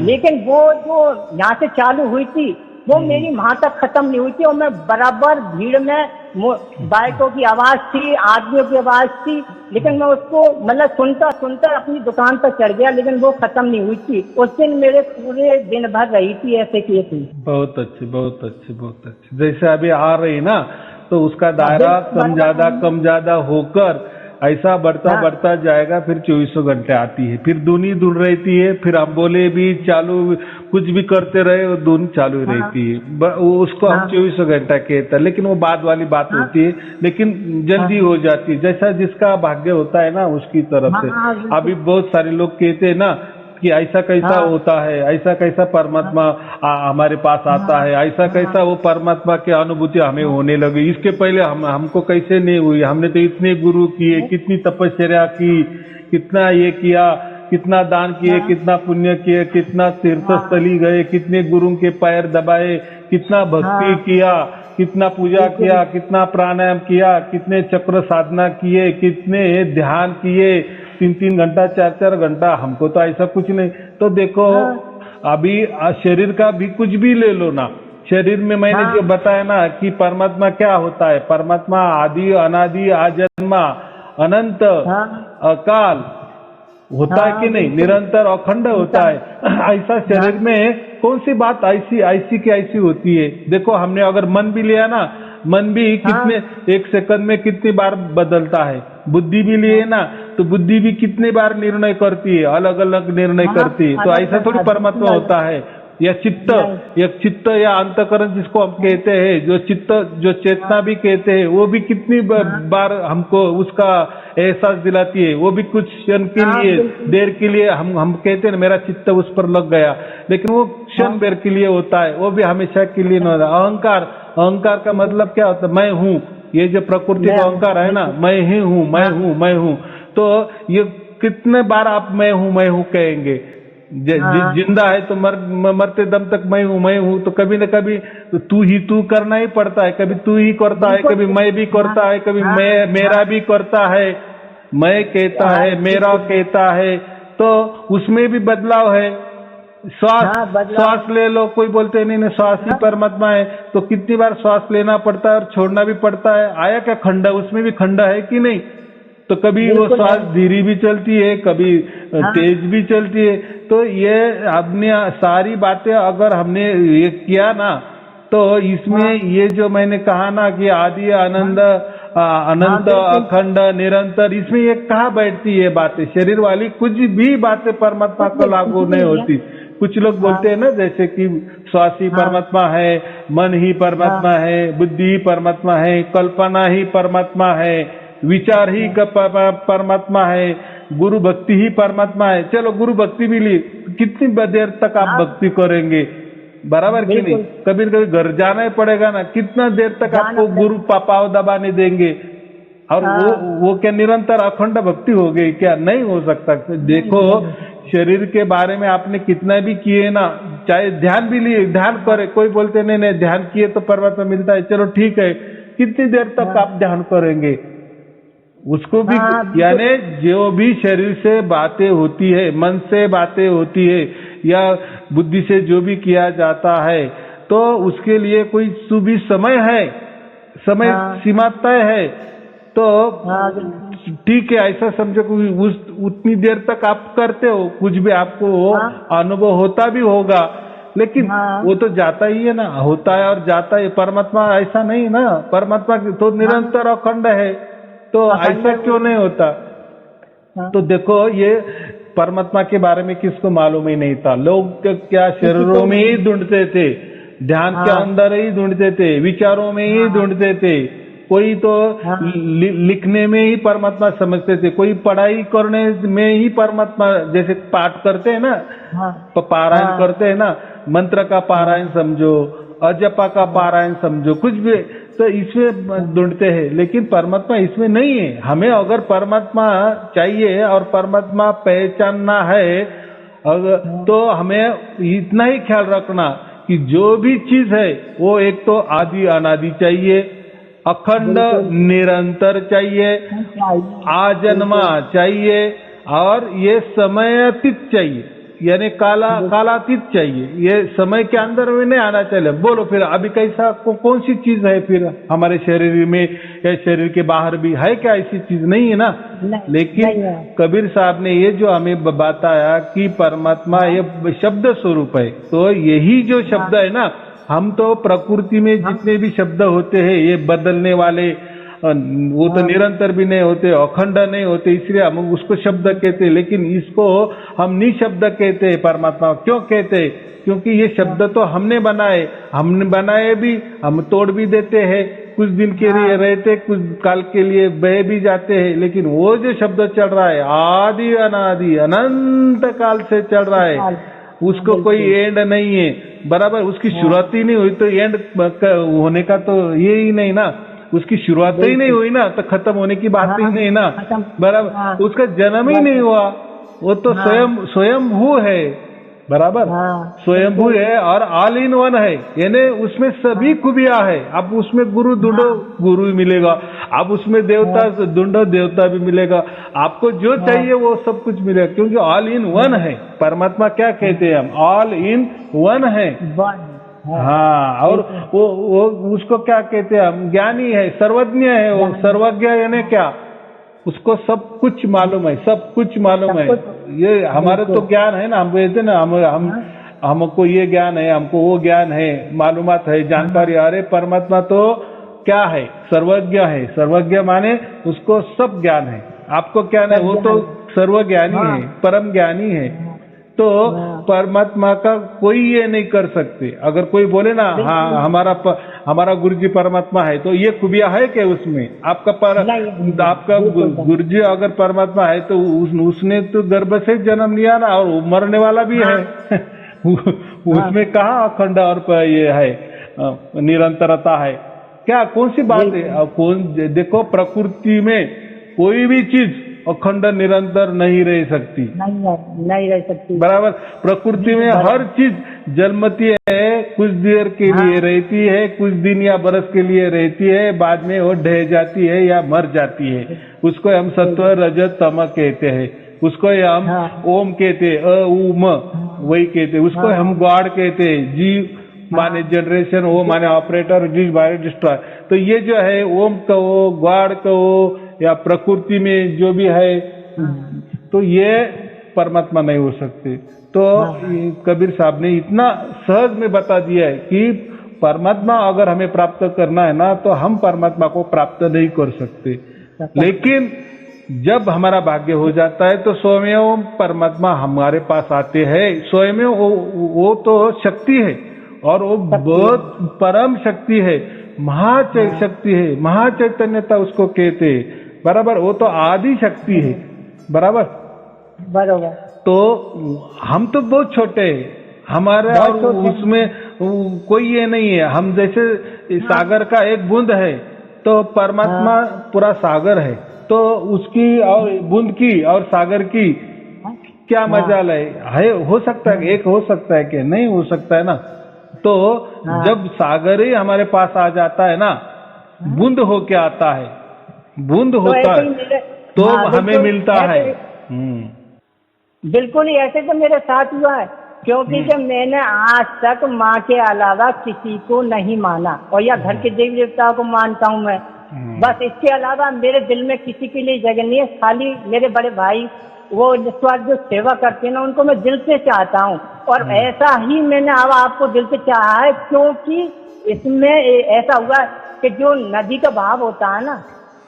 लेकिन वो जो यहाँ से चालू हुई थी वो मेरी वहां तक खत्म नहीं हुई थी। और मैं बराबर भीड़ में बाइकों की आवाज थी, आदमियों की आवाज थी, लेकिन मैं उसको मतलब सुनता सुनता अपनी दुकान पर चढ़ गया, लेकिन वो खत्म नहीं हुई थी। उस दिन मेरे पूरे दिन भर रही थी ऐसे किए थी। बहुत अच्छी, बहुत अच्छी, बहुत अच्छी। जैसे अभी आ रही ना, तो उसका दायरा कम ज्यादा होकर ऐसा बढ़ता जाएगा। फिर 24 घंटे आती है, फिर धुनी धुन रहती है, फिर हम बोले भी चालू, कुछ भी करते रहे वो धुन चालू रहती है। उसको हम 24 घंटा कहते हैं, लेकिन वो बाद वाली बात होती है, लेकिन जल्दी हो जाती है। जैसा जिसका भाग्य होता है ना, उसकी तरफ से। अभी बहुत सारे लोग कहते हैं ना कि ऐसा कैसा होता है, ऐसा कैसा परमात्मा हमारे पास आता है, ऐसा कैसा वो परमात्मा की अनुभूति हमें होने लगी, इसके पहले हमको कैसे नहीं हुई। हमने तो इतने गुरु किए, कितनी तपस्या की, कितना ये किया, कितना दान किए, कितना पुण्य किए, कितना तीर्थस्थली गए, कितने गुरु के पैर दबाए, कितना भक्ति किया, कितना पूजा किया, कितना प्राणायाम किया, कितने चक्र साधना किए, कितने ध्यान किए, 3-3 घंटा 4-4 घंटा। हमको तो ऐसा कुछ नहीं। तो देखो अभी शरीर का भी कुछ भी ले लो ना, शरीर में मैंने जो बताया ना कि परमात्मा क्या होता है, परमात्मा आदि अनादि आजन्मा अनंत अकाल होता है कि नहीं, निरंतर अखंड होता है। ऐसा शरीर में कौन सी बात ऐसी की ऐसी होती है। देखो हमने अगर मन भी लिया ना, मन भी कितने एक सेकंड में कितनी बार बदलता है। बुद्धि भी लिए ना, तो बुद्धि भी कितने बार निर्णय करती है, अलग अलग निर्णय करती है। तो ऐसा थोड़ी परमात्मा होता है। या चित्त या अंतकरण जिसको हम कहते हैं, जो चित्त जो चेतना भी कहते हैं, वो भी कितनी बार हमको उसका एहसास दिलाती है। वो भी कुछ क्षण के लिए, देर के लिए हम कहते हैं मेरा चित्त उस पर लग गया, लेकिन वो क्षण देर के लिए होता है, वो भी हमेशा के लिए नहीं होता। अहंकार का मतलब क्या होता है? मैं हूँ। ये जो प्रकृति का अहंकार है ना, मैं ही हूँ, मैं हूँ। तो ये कितने बार आप मैं हूँ कहेंगे? जिंदा है तो मरते दम तक मैं हूँ। तो कभी न कभी तू करना ही पड़ता है। कभी तू ही करता है, कभी मैं भी करता है, कभी मेरा भी करता है, मैं कहता है, मेरा कहता है। तो उसमें भी बदलाव है। श्वास ले लो, कोई बोलते नहीं श्वास ही परमात्मा है, तो कितनी बार श्वास लेना पड़ता है और छोड़ना भी पड़ता है। आया क्या खंड? उसमें भी खंड है कि नहीं? तो कभी वो श्वास धीरे भी चलती है, कभी तेज भी चलती है। तो ये हमने सारी बातें अगर हमने ये किया ना, तो इसमें ये जो मैंने कहा ना कि आदि आनंद अनंत अखंड निरंतर, इसमें ये कहाँ बैठती है बातें? शरीर वाली कुछ भी बातें परमात्मा को लागू नहीं होती। कुछ लोग बोलते हैं ना, जैसे कि श्वास ही परमात्मा है, मन ही परमात्मा है, बुद्धि ही परमात्मा है, कल्पना ही परमात्मा है, विचार ही परमात्मा है, गुरु भक्ति ही परमात्मा है। चलो गुरु भक्ति भी ली, कितनी देर तक आप भक्ति करेंगे? बराबर कि नहीं? कभी कभी घर जाना ही पड़ेगा ना, कितना देर तक आपको गुरु पाव दबाने देंगे? और वो क्या निरंतर अखंड भक्ति हो गई क्या? नहीं हो सकता। देखो शरीर के बारे में आपने कितना भी किए ना, चाहे ध्यान भी लिए, ध्यान करे, कोई बोलते नहीं ध्यान किए तो परमात्मा मिलता है, चलो ठीक है, कितनी देर तक आप ध्यान करेंगे? उसको भी यानी जो भी शरीर से बातें होती है, मन से बातें होती है, या बुद्धि से जो भी किया जाता है, तो उसके लिए कोई सुबह समय है, समय सीमा तय है। तो ठीक है, ऐसा समझो कि उतनी देर तक आप करते हो, कुछ भी आपको अनुभव होता भी होगा, लेकिन वो तो जाता ही है ना, होता है और जाता है। परमात्मा ऐसा नहीं ना, परमात्मा तो निरंतर अखंड है, तो ऐसा क्यों नहीं होता? तो देखो ये परमात्मा के बारे में किसको मालूम ही नहीं था। लोग क्या शरीरों में ही ढूंढते थे, ध्यान के अंदर ही ढूंढते थे, विचारों में ही ढूंढते थे, कोई तो लिखने में ही परमात्मा समझते थे, कोई पढ़ाई करने में ही परमात्मा, जैसे पाठ करते हैं ना, पारायण करते हैं ना, मंत्र का पारायण समझो, अजपा का पारायण समझो, कुछ भी तो इसमें ढूंढते हैं, लेकिन परमात्मा इसमें नहीं है। हमें अगर परमात्मा चाहिए और परमात्मा पहचानना है, अगर तो हमें इतना ही ख्याल रखना कि जो भी चीज है वो एक तो आदि अनादि चाहिए, अखंड निरंतर चाहिए, आजन्मा चाहिए, और ये समयातीत चाहिए, यानी कालातीत चाहिए। ये समय के अंदर में नहीं आना चाहिए। बोलो फिर अभी कैसा कौन सी चीज है फिर हमारे शरीर में या शरीर के बाहर भी है क्या? ऐसी चीज नहीं है ना। लेकिन कबीर साहब ने ये जो हमें बताया कि परमात्मा ये शब्द स्वरूप है, तो यही जो शब्द है ना, हम तो प्रकृति में जितने भी शब्द होते हैं ये बदलने वाले, वो तो निरंतर भी नहीं होते, अखंड नहीं होते, इसलिए हम उसको शब्द कहते हैं। लेकिन इसको हम निशब्द कहते हैं। परमात्मा क्यों कहते हैं? क्योंकि ये शब्द तो हमने बनाए भी, हम तोड़ भी देते हैं, कुछ दिन के लिए रहते, कुछ काल के लिए बह भी जाते हैं। लेकिन वो जो शब्द चल रहा है आदि अनादि अनंत काल से चल रहा है, उसको कोई एंड नहीं है, बराबर। उसकी शुरुआत ही नहीं हुई तो एंड होने का तो ये ही नहीं ना, उसकी शुरुआत ही नहीं हुई ना, तो खत्म होने की बात ही नहीं ना, बराबर। उसका जन्म ही नहीं हुआ, वो तो स्वयंभू है, बराबर। स्वयंभू है और ऑल इन वन है, यानी उसमें सभी खूबियां है। अब उसमें गुरु ढूंढो, गुरु मिलेगा। अब उसमें देवता ढूंढो, देवता भी मिलेगा। आपको जो चाहिए वो सब कुछ मिलेगा, क्योंकि ऑल इन वन है। परमात्मा क्या कहते हैं हम? ऑल इन वन है। हाँ, और वो उसको क्या कहते हैं हम? ज्ञानी है, सर्वज्ञ है। वो सर्वज्ञ यानी क्या? उसको सब कुछ मालूम है, सब कुछ मालूम है। ये हमारे तो ज्ञान है ना, हम कहते ना, हमको ये ज्ञान है, हमको वो ज्ञान है, मालूमात है, जानकारी। अरे परमात्मा तो क्या है? सर्वज्ञ है। सर्वज्ञ माने उसको सब ज्ञान है। आपको क्या है? वो तो सर्वज्ञानी है, परम ज्ञानी है। तो परमात्मा का कोई ये नहीं कर सकते। अगर कोई बोले ना हाँ हमारा गुरुजी परमात्मा है, तो ये खूबियां है क्या उसमें? आपका गुरुजी अगर परमात्मा है तो उसने तो गर्भ से जन्म लिया ना, और मरने वाला भी है। उसमें कहाँ अखंड और ये है निरंतरता है? क्या कौन सी बात है? देखो, प्रकृति में कोई भी चीज अखंड निरंतर नहीं रह सकती, नहीं रह सकती, बराबर। प्रकृति में हर चीज जन्मती है, कुछ देर के लिए रहती है, कुछ दिन या बरस के लिए रहती है, बाद में वो ढह जाती है या मर जाती है। उसको हम सत्व रजत तम कहते हैं, उसको हम ओम कहते हैं, उम वही कहते हैं, उसको हम गॉड कहते हैं। जी माने जनरेशन, ओ माने ऑपरेटर, जी माने डिस्ट्रॉय। तो ये जो है ओम कहो, गॉड कहो, या प्रकृति में जो भी है, तो ये परमात्मा नहीं हो सकते। तो कबीर साहब ने इतना सहज में बता दिया है कि परमात्मा अगर हमें प्राप्त करना है ना, तो हम परमात्मा को प्राप्त नहीं कर सकते। लेकिन जब हमारा भाग्य हो जाता है तो स्वयं परमात्मा हमारे पास आते हैं। स्वयं वो तो शक्ति है, और वो बहुत परम शक्ति है, महाशक्ति है, महाचैतन्यता उसको कहते हैं, बराबर। वो तो आदि शक्ति है, बराबर। तो हम तो बहुत छोटे हैं, हमारा उसमें कोई ये नहीं है। हम जैसे सागर का एक बूंद है, तो परमात्मा पूरा सागर है। तो उसकी और बूंद की और सागर की क्या मजाल है? हो सकता है एक हो सकता है कि नहीं हो सकता है ना। तो जब सागर ही हमारे पास आ जाता है ना, बूंद होके आता है, बूंद होता है, तो हमें मिलता है। बिल्कुल ही ऐसे तो मेरे साथ हुआ है, क्योंकि जब मैंने आज तक माँ के अलावा किसी को नहीं माना, और या घर के देवी देवताओं को मानता हूँ मैं, बस इसके अलावा मेरे दिल में किसी के लिए जगह नहीं है। खाली मेरे बड़े भाई वो जो सेवा करते हैं ना, उनको मैं दिल से चाहता हूँ, और ऐसा ही मैंने अब आपको दिल से चाहा है, क्योंकि इसमें ऐसा हुआ कि जो नदी का भाव होता है ना,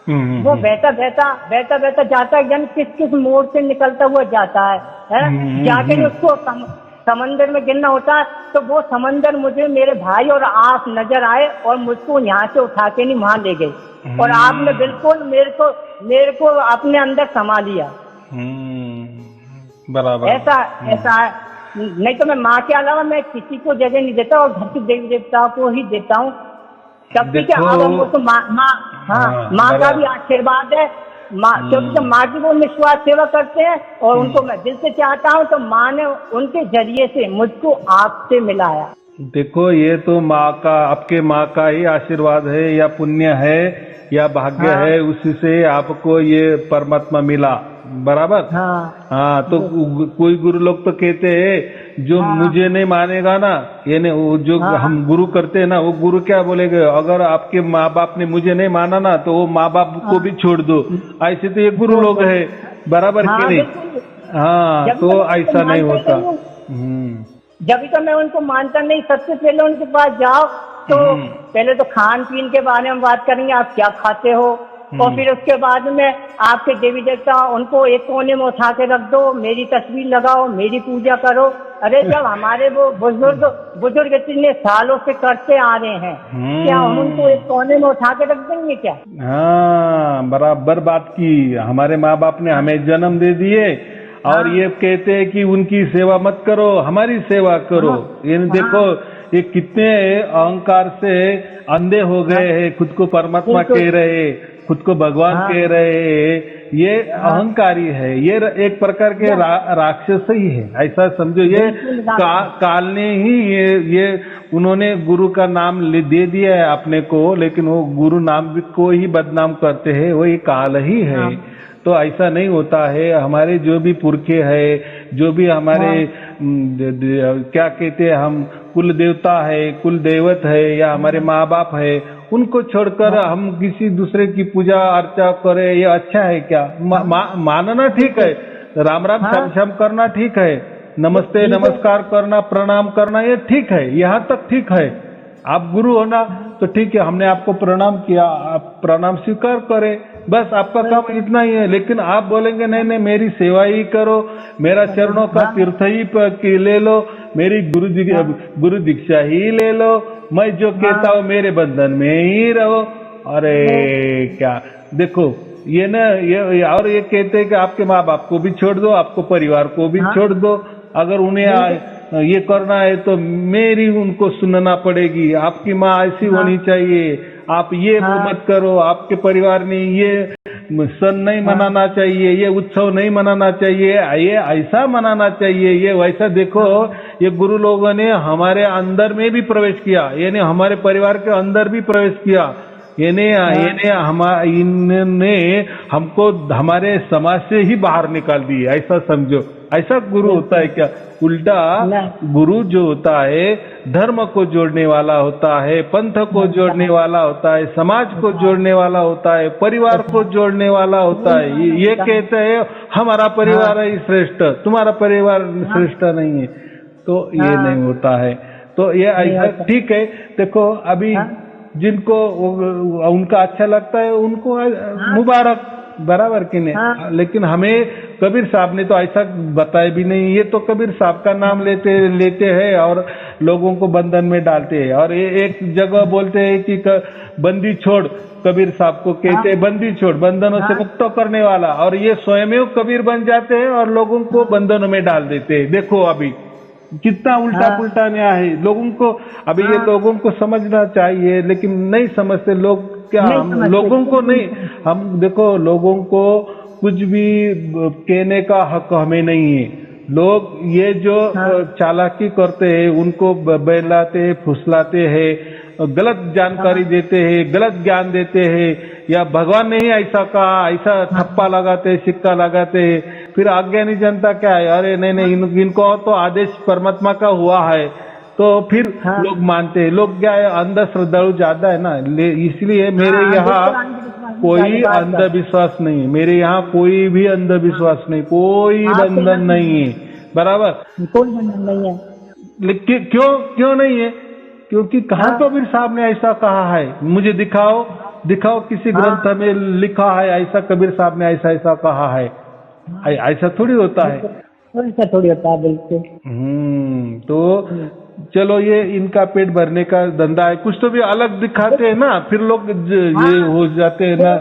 वो बहता जाता है, यानी किस मोड़ से निकलता हुआ जाता है जाके उसको समंदर में गिरना होता है तो वो समंदर मुझे मेरे भाई और आप नजर आए और मुझको यहाँ से उठा के नहीं वहां ले गए और आपने बिल्कुल मेरे को अपने अंदर समा लिया। बराबर। ऐसा है। नहीं तो मैं माँ के अलावा मैं किसी को जगह नहीं देता और घर के देवी देवताओं को ही देता हूँ। तब भी क्या, अब वो तो माँ का भी आशीर्वाद है। माँ, क्योंकि जब माँ की वो निस्वार्थ सेवा करते हैं और उनको मैं दिल से चाहता हूँ तो माँ ने उनके जरिए से मुझको आपसे मिलाया। देखो ये तो माँ का, आपके माँ का ही आशीर्वाद है या पुण्य है या भाग्य है, उसी से आपको ये परमात्मा मिला। बराबर। हाँ तो कोई गुरु लोग तो कहते हैं जो मुझे नहीं मानेगा ना, यानी वो जो हम गुरु करते हैं ना, वो गुरु क्या बोलेंगे, अगर आपके माँ बाप ने मुझे नहीं माना ना तो वो माँ बाप को भी छोड़ दो। ऐसे तो ये गुरु लोग है। बराबर कि नहीं? हाँ तो ऐसा नहीं होता। जब तो मैं उनको मानता नहीं, सबसे पहले उनके पास जाओ तो पहले तो खान पीन के बारे में बात करेंगे, आप क्या खाते हो, और फिर उसके बाद में आपके देवी देवता उनको एक कोने में उठा के रख दो, मेरी तस्वीर लगाओ, मेरी पूजा करो। अरे जब हमारे वो बुजुर्ग इतने सालों से करते आ रहे हैं, क्या हम उनको एक कोने में उठा के रख देंगे क्या? हाँ बराबर बात की। हमारे माँ बाप ने हमें जन्म दे दिए और ये कहते हैं कि उनकी सेवा मत करो, हमारी सेवा करो। ये देखो ये कितने अहंकार से अंधे हो गए हैं, खुद को परमात्मा कह रहे, खुद को भगवान कह रहे। ये अहंकारी है, ये एक प्रकार के राक्षस ही है, ऐसा समझो। ये काल ने ही ये उन्होंने गुरु का नाम दे दिया है अपने को, लेकिन वो गुरु नाम को ही बदनाम करते हैं, वो ये काल ही है। तो ऐसा नहीं होता है। हमारे जो भी पुरखे है, जो भी हमारे क्या कहते हैं हम, कुल देवता है, कुल देवत है या हमारे माँ बाप है, उनको छोड़कर हम किसी दूसरे की पूजा अर्चा करें, ये अच्छा है क्या? मानना ठीक है, राम राम श्याम श्याम करना ठीक है, नमस्ते नमस्कार करना, प्रणाम करना, ये ठीक है, यहाँ तक ठीक है। आप गुरु हो ना तो ठीक है, हमने आपको प्रणाम किया, आप प्रणाम स्वीकार करें, बस आपका काम इतना ही है। लेकिन आप बोलेंगे नहीं नहीं मेरी सेवा ही करो, मेरा चरणों का तीर्थ ही ले लो, मेरी गुरु दीक्षा ही ले लो, मैं जो कहता हूँ मेरे बंधन में ही रहो। अरे क्या देखो ये ना, ये और ये कहते हैं कि आपके माँ बाप को भी छोड़ दो, आपको परिवार को भी छोड़ दो, अगर उन्हें ये करना है तो मेरी उनको सुनना पड़ेगी, आपकी माँ ऐसी होनी चाहिए, आप ये मत करो, आपके परिवार ने ये सन नहीं मनाना चाहिए, ये उत्सव नहीं मनाना चाहिए, ये ऐसा मनाना चाहिए, ये वैसा। देखो ये गुरु लोगों ने हमारे अंदर में भी प्रवेश किया, यानी हमारे परिवार के अंदर भी प्रवेश किया, इन्होंने हमको हमारे समाज से ही बाहर निकाल दी, ऐसा समझो। ऐसा गुरु होता है क्या? उल्टा गुरु जो होता है धर्म को जोड़ने वाला होता है, पंथ को जोड़ने वाला होता है, समाज को जोड़ने वाला होता है, परिवार को जोड़ने वाला होता है। ये कहते हैं हमारा परिवार है श्रेष्ठ, तुम्हारा परिवार श्रेष्ठ नहीं है, तो ये नहीं होता है। तो ये ऐसा ठीक है। देखो अभी जिनको उनका अच्छा लगता है उनको मुबारक, बराबर कि नहीं? लेकिन हमें कबीर साहब ने तो ऐसा बताया भी नहीं, ये तो कबीर साहब का नाम लेते हैं और लोगों को बंधन में डालते हैं। और ये एक जगह बोलते हैं कि बंदी छोड़, कबीर साहब को कहते हैं बंदी छोड़, बंधनों से मुक्त करने वाला, और ये स्वयं कबीर बन जाते हैं और लोगों को बंधनों में डाल देते हैं। देखो अभी कितना उल्टा पुल्टा न्याय है लोगों को। अभी ये लोगों को समझना चाहिए, लेकिन नहीं समझते लोग। क्या हम लोगों को नहीं, हम देखो लोगों को कुछ भी कहने का हक हमें नहीं है। लोग ये जो चालाकी करते हैं, उनको बहलाते फुसलाते हैं, गलत जानकारी देते हैं, गलत ज्ञान देते हैं, या भगवान ने ही ऐसा कहा, ऐसा थप्पा लगाते, सिक्का लगाते, फिर अज्ञानी जनता क्या है, अरे नहीं इनको तो आदेश परमात्मा का हुआ है, तो फिर लोग मानते हैं। लोग क्या है, अंधश्रद्धालु ज्यादा है ना, इसलिए मेरे यहाँ कोई अंधविश्वास नहीं है, मेरे यहाँ कोई भी अंधविश्वास नहीं, कोई बंधन नहीं है, बराबर कोई बंधन नहीं है। लेकिन क्यों नहीं है? क्योंकि कहाँ कबीर साहब ने ऐसा कहा है? मुझे दिखाओ किसी ग्रंथ में लिखा है ऐसा कबीर साहब ने ऐसा कहा है? ऐसा थोड़ी होता है। थोड़ा सा थोड़ी होता है, बिल्कुल। तो चलो ये इनका पेट भरने का धंधा है, कुछ तो भी अलग दिखाते हैं ना, फिर लोग ये हो जाते हैं ना,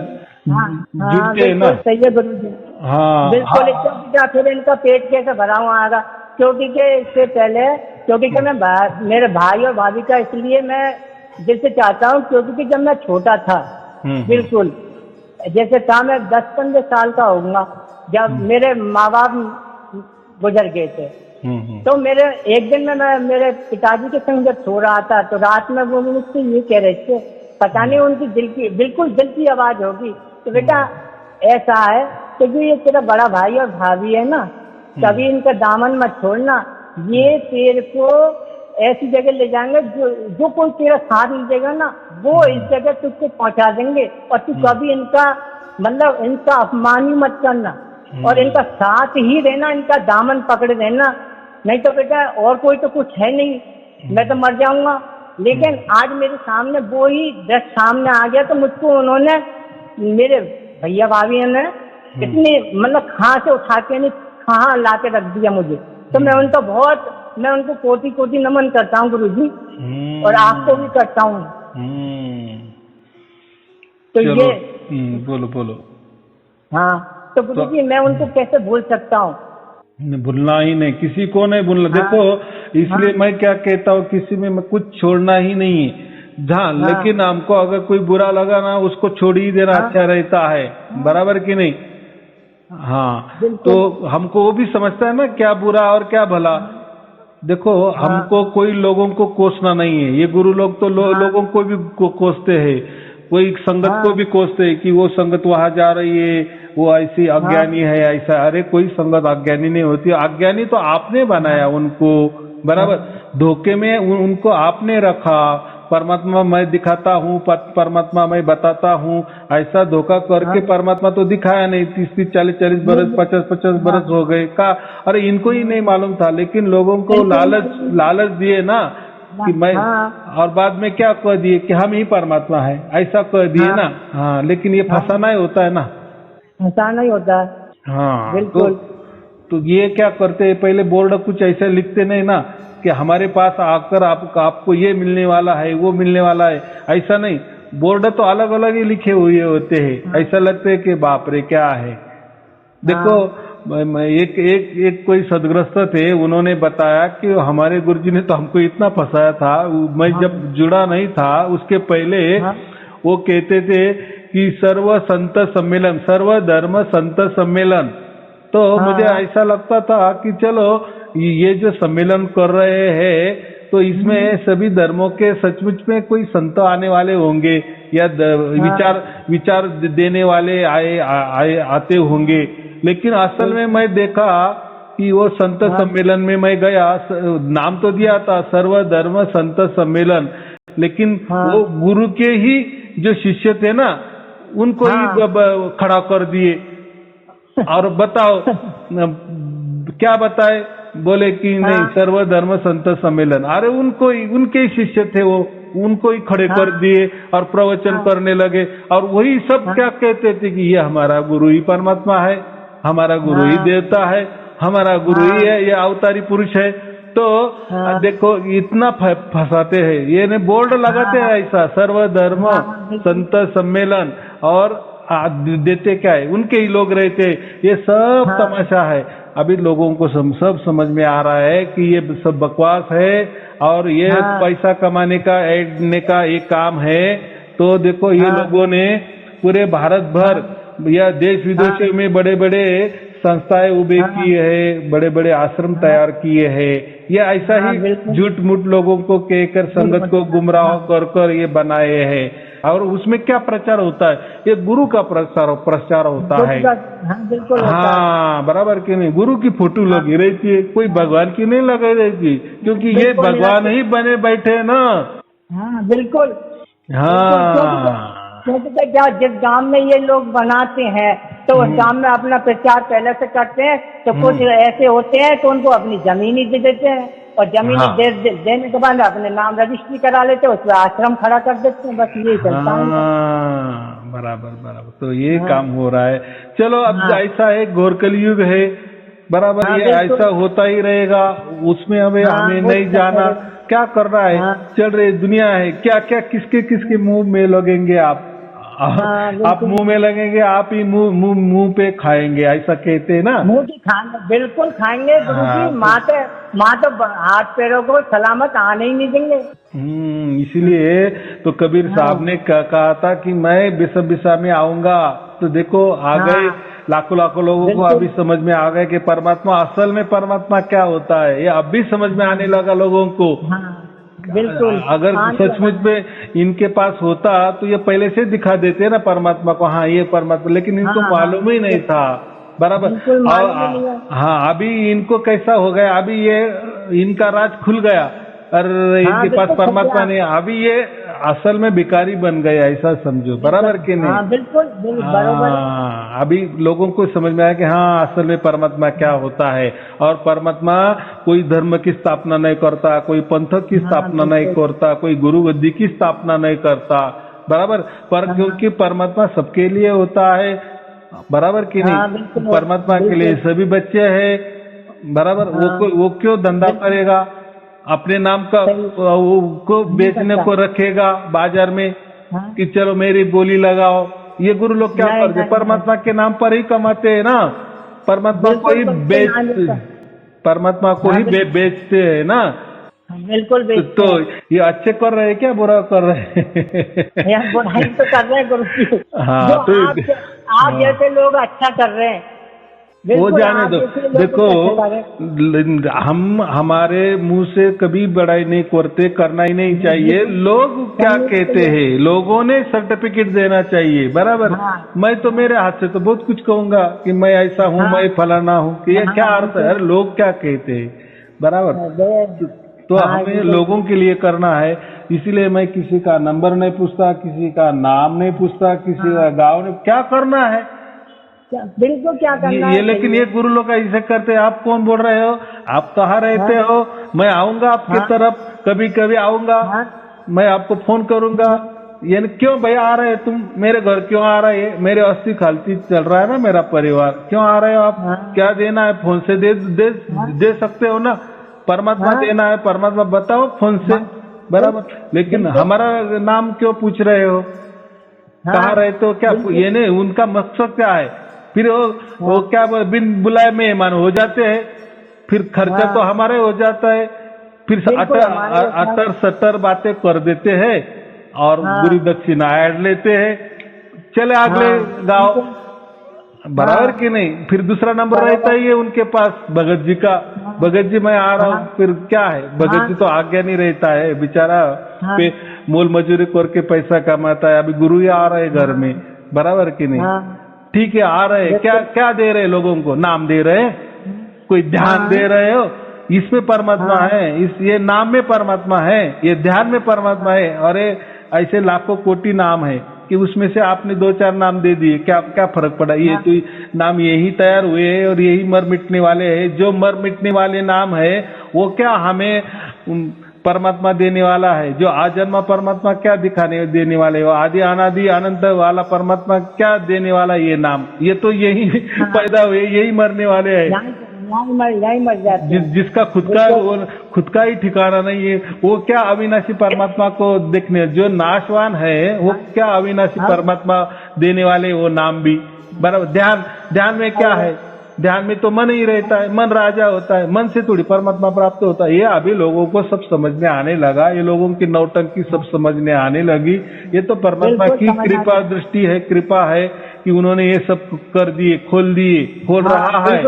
जुड़ते हैं ना। बिल्कुल सही है गुरु जी। हाँ बिल्कुल। क्योंकि फिर इनका पेट कैसे भरा हुआ आएगा, क्योंकि के इससे पहले, क्योंकि कि मैं मेरे भाई और भाभी का इसलिए मैं दिल से चाहता हूँ, क्योंकि कि जब मैं छोटा था, बिल्कुल जैसे था, मैं 10-15 साल का होऊंगा जब मेरे माँ बाप गुजर गए थे। तो मेरे एक दिन में मैं मेरे पिताजी के संग जब सो रहा था, तो रात में वो मुझसे ये कह रहे थे, पता नहीं उनकी बिल्कुल दिल की आवाज होगी, तो बेटा ऐसा है कि ये तेरा बड़ा भाई और भाभी है ना, कभी इनका दामन मत छोड़ना, ये तेरे को ऐसी जगह ले जाएंगे जो कोई तेरा साथ लीजिएगा ना, वो इस जगह तुझको पहुंचा देंगे, और तू कभी इनका मतलब इनका अपमान ही मत करना, और इनका साथ ही रहना, इनका दामन पकड़े रहना, नहीं तो बेटा और कोई तो कुछ है नहीं, मैं तो मर जाऊंगा। लेकिन आज मेरे सामने वो ही दृश्य सामने आ गया, तो मुझको उन्होंने, मेरे भैया भाभी ने इतनी मतलब कहाँ से उठा के नहीं कहाँ ला के रख दिया मुझे, तो मैं उनको कोटि कोटि नमन करता हूँ गुरु जी, और आपको भी करता हूँ। तो ये बोलो। हाँ, तो गुरु जी मैं उनको कैसे भूल सकता हूँ? भूलना ही नहीं, किसी को नहीं भूलना। देखो इसलिए मैं क्या कहता हूँ, किसी में कुछ छोड़ना ही नहीं है। जहाँ लेकिन हमको अगर कोई बुरा लगा ना, उसको छोड़ ही देना अच्छा रहता है, बराबर कि नहीं? हाँ, तो हमको वो भी समझता है ना क्या बुरा और क्या भला। देखो हमको कोई लोगों को कोसना नहीं है, ये गुरु लोग तो लोगों को भी कोसते हैं, कोई संगत को भी कोसते हैं कि वो संगत वहां जा रही है, वो ऐसी अज्ञानी है ऐसा। अरे कोई संगत अज्ञानी नहीं होती, अज्ञानी तो आपने बनाया उनको, बराबर, धोखे में उनको आपने रखा। परमात्मा मैं दिखाता हूँ, परमात्मा मैं बताता हूँ, ऐसा धोखा करके परमात्मा तो दिखाया नहीं। 30-30, 40-40 बरस, 50-50 बरस हो गए का। अरे इनको ही नहीं मालूम था, लेकिन लोगों को लालच दिए ना कि मैं, और बाद में क्या कह दिए कि हम ही परमात्मा है, ऐसा कह दिए ना। हाँ, लेकिन ये फंसाना ही होता है ना, फंसाना ही होता है। हाँ बिल्कुल। तो ये क्या करते हैं, पहले बोर्ड कुछ ऐसे लिखते नहीं ना कि हमारे पास आकर आपको ये मिलने वाला है, वो मिलने वाला है, ऐसा नहीं। बोर्ड तो अलग अलग ही लिखे हुए होते हैं, ऐसा लगता है कि बाप रे क्या है। देखो एक कोई सदग्रस्त थे, उन्होंने बताया कि हमारे गुरुजी ने तो हमको इतना फंसाया था, मैं जब जुड़ा नहीं था उसके पहले वो कहते थे कि सर्व संत सम्मेलन, सर्व धर्म संत सम्मेलन। तो मुझे ऐसा लगता था कि चलो ये जो सम्मेलन कर रहे हैं तो इसमें सभी धर्मों के सचमुच में कोई संत आने वाले होंगे, या विचार देने वाले आते होंगे। लेकिन असल में मैं देखा कि वो संत सम्मेलन में मैं गया, नाम तो दिया था सर्व धर्म संत सम्मेलन, लेकिन वो गुरु के ही जो शिष्य थे ना, उनको ही खड़ा कर दिए। और बताओ क्या बताए, बोले कि नहीं सर्व धर्म संत सम्मेलन। अरे उनके ही शिष्य थे वो, उनको ही खड़े कर दिए और प्रवचन करने लगे, और वही सब क्या कहते थे कि ये हमारा गुरु ही परमात्मा है, हमारा गुरु ही देवता है, हमारा गुरु ही है, ये अवतारी पुरुष है। तो देखो इतना फंसाते हैं, ये ने बोर्ड लगाते हैं ऐसा सर्व धर्म संत सम्मेलन, और देते क्या है, उनके ही लोग रहते। ये सब तमाशा है। अभी लोगों को सब समझ में आ रहा है कि ये सब बकवास है, और ये पैसा कमाने का ऐडने का एक काम है। तो देखो ये लोगों ने पूरे भारत भर या देश विदेशों में बड़े बड़े संस्थाएं उभे किए हैं, बड़े बड़े आश्रम तैयार किए हैं। ये ऐसा ही झूठ मूठ लोगों को कहकर संगत को गुमराह कर ये बनाए हैं। और उसमें क्या प्रचार होता है, ये गुरु का प्रचार होता है। हाँ, बराबर कि नहीं, गुरु की फोटो लगी रहती है, कोई भगवान की नहीं लगी रहती, क्योंकि ये भगवान ही बने बैठे ना। हाँ बिल्कुल। हाँ, क्योंकि क्या जिस गांव में ये लोग बनाते हैं तो उस गांव में अपना प्रचार पहले से करते हैं, तो कुछ ऐसे होते हैं तो उनको अपनी जमीन ही दे देते हैं, और जमीन देने के बाद अपने नाम रजिस्ट्री करा लेते हैं, उसमें आश्रम खड़ा कर देते हैं। बस ये चलता है। बराबर। तो ये काम हो रहा है। चलो अब ऐसा है, घोर कलयुग है, बराबर। हाँ, ये बिल्कुल। ऐसा होता ही रहेगा, उसमें हमें हाँ, वो नहीं तो जाना, है। क्या कर रहा है, हाँ। चल रही दुनिया है, क्या क्या किसके किसके मुंह में लगेंगे आप हाँ, आप बिल्कुल। मुंह में लगेंगे, आप ही मुंह मुंह मुंह पे खाएंगे, ऐसा कहते हैं ना। मुंह की खाएंगे, बिल्कुल खाएंगे गुरुजी। हाँ, माँ तो हाथ पैरों को सलामत आने ही नहीं देंगे। इसीलिए तो कबीर हाँ। साहब ने कहा था कि मैं बिसा बिसा में आऊंगा, तो देखो आ गए। हाँ, लाखों लाखों लोगों को बिल्कुल। अभी समझ में आ गया कि परमात्मा, असल में परमात्मा क्या होता है, ये अभी समझ में आने लगा लोगों को। हाँ, बिल्कुल। अगर आने सचमुच लगा। में इनके पास होता तो ये पहले से दिखा देते ना परमात्मा को, हाँ ये परमात्मा, लेकिन इनको हाँ, मालूम ही नहीं था। बराबर। बिल्कुल मालूम ही नहीं है। हाँ, अभी इनको कैसा हो गया, अभी ये इनका राज खुल गया, अरे हाँ, इनके पास बिल्कुल परमात्मा सत्या। नहीं, अभी ये असल में भिखारी बन गए, ऐसा समझो। बराबर कि नहीं। हाँ, बिल्कुल बरोबर। हाँ, अभी लोगों को समझ में आया कि हाँ असल में परमात्मा क्या होता है, और परमात्मा कोई धर्म की स्थापना नहीं करता, कोई पंथ की हाँ, स्थापना नहीं बिल्कुल। करता, कोई गुरु गद्दी की स्थापना नहीं करता। बराबर। पर हाँ। क्योंकि परमात्मा सबके लिए होता है, बराबर कि हाँ, नहीं, बिल्कुल। परमात्मा के लिए बिल्कुल। सभी बच्चे हैं। बराबर। हाँ। वो क्यों धंधा बिल्कुल। करेगा, अपने नाम का सही। को नहीं बेचने करता। को रखेगा बाजार में हाँ। कि चलो मेरी बोली लगाओ। ये गुरु लोग क्या नहीं, करते, नहीं, परमात्मा के नाम पर ही कमाते हैं ना, परमात्मा को बिल्कुल ही करते हैं, आगे का। परमात्मा को हाँ, ही बिल्कुल। बेचते हैं ना। बिल्कुल बेचते तो हैं। ये अच्छे कर रहे हैं क्या बुरा कर रहे हैं यार बुराई तो कर रहे हैं गुरुजी। हाँ, जो तो आप हाँ। जैसे लोग अच्छा कर रहे हैं। वो बिल्कुल जाने आप दो। जैसे लोग देखो, अच्छा कर रहे हैं। हम हमारे मुंह से कभी बड़ाई नहीं करते, करना ही नहीं चाहिए। लोग क्या करनी कहते चाहिए। हैं, लोगों ने सर्टिफिकेट देना चाहिए। बराबर। हाँ। मैं तो मेरे हाथ से तो बहुत कुछ कहूंगा कि मैं ऐसा हूँ, हाँ। मैं फलाना हूँ, कि ये हाँ, क्या अर्थ है, बिल्कुल। लोग क्या कहते हैं। बराबर। तो हाँ, हमें बिल्कुल। लोगों के लिए करना है, इसीलिए मैं किसी का नंबर नहीं पूछता, किसी का नाम नहीं पूछता, किसी का गाँव नहीं, क्या करना है बिल्कुल क्या करना ये है। लेकिन ये गुरु लोग ऐसे करते हैं। आप कौन बोल रहे हो, आप कहाँ रहते हो, मैं आऊंगा आपके हाँ। तरफ, कभी कभी आऊंगा, हाँ। मैं आपको फोन करूंगा। ये क्यों भैया आ रहे हैं तुम मेरे घर, क्यों आ रहे हैं, मेरे अस्सी खालती चल रहा है ना मेरा परिवार, क्यों आ रहे हो आप, हाँ। क्या देना है, फोन से दे सकते हो ना, परमात्मा हाँ। देना है, परमात्मा बताओ फोन से। बराबर। लेकिन हमारा नाम क्यों पूछ रहे हो, कहाँ रहते हो, क्या ये नहीं, उनका मकसद क्या है। फिर वो क्या बिन बुलाए मेहमान हो जाते हैं, फिर खर्चा तो हमारे हो जाता है, फिर बिल्कुल हमारे होता है। 68 बातें कर देते हैं और गुरु दक्षिणा ऐड लेते हैं, चले अगले गांव। बराबर कि नहीं। फिर दूसरा नंबर रहता ही है उनके पास भगत जी का, भगत जी मैं आ रहा हूँ, फिर क्या है, भगत जी तो आज्ञा नहीं रहता है बेचारा, पे मोल मजूरी करके पैसा कमाता है। अभी गुरु ही आ रहे घर में, बराबर कि नहीं। ठीक है, आ रहे, क्या क्या दे रहे लोगों को, नाम दे रहे, कोई ध्यान दे रहे हो, इसमें परमात्मा है, ये नाम में परमात्मा है, ये ध्यान में परमात्मा है। और ऐसे लाखों कोटि नाम है कि उसमें से आपने 2-4 नाम दे दिए, क्या क्या फर्क पड़ा। ये तो नाम यही तैयार हुए हैं और यही मर मिटने वाले हैं। जो मर मिटने वाले नाम है वो क्या हमें परमात्मा देने वाला है, जो आजन्मा परमात्मा क्या दिखाने देने वाले हो, आदि अनादि अनंत वाला परमात्मा क्या देने वाला, ये नाम, ये तो यही पैदा हुए, यही मरने वाले हैं। यही मर जाते हैं। जिसका खुद का ही ठिकाना नहीं है, वो क्या अविनाशी परमात्मा को देखने, जो नाशवान है वो क्या अविनाशी परमात्मा देने वाले वो नाम भी। बराबर। ध्यान में क्या है, ध्यान में तो मन ही रहता है, मन राजा होता है, मन से थोड़ी परमात्मा प्राप्त होता है। ये अभी लोगों को सब समझने आने लगा, ये लोगों की नौटंकी सब समझने आने लगी। ये तो परमात्मा की कृपा दृष्टि है, कृपा है कि उन्होंने ये सब कर दिए, खोल रहा है।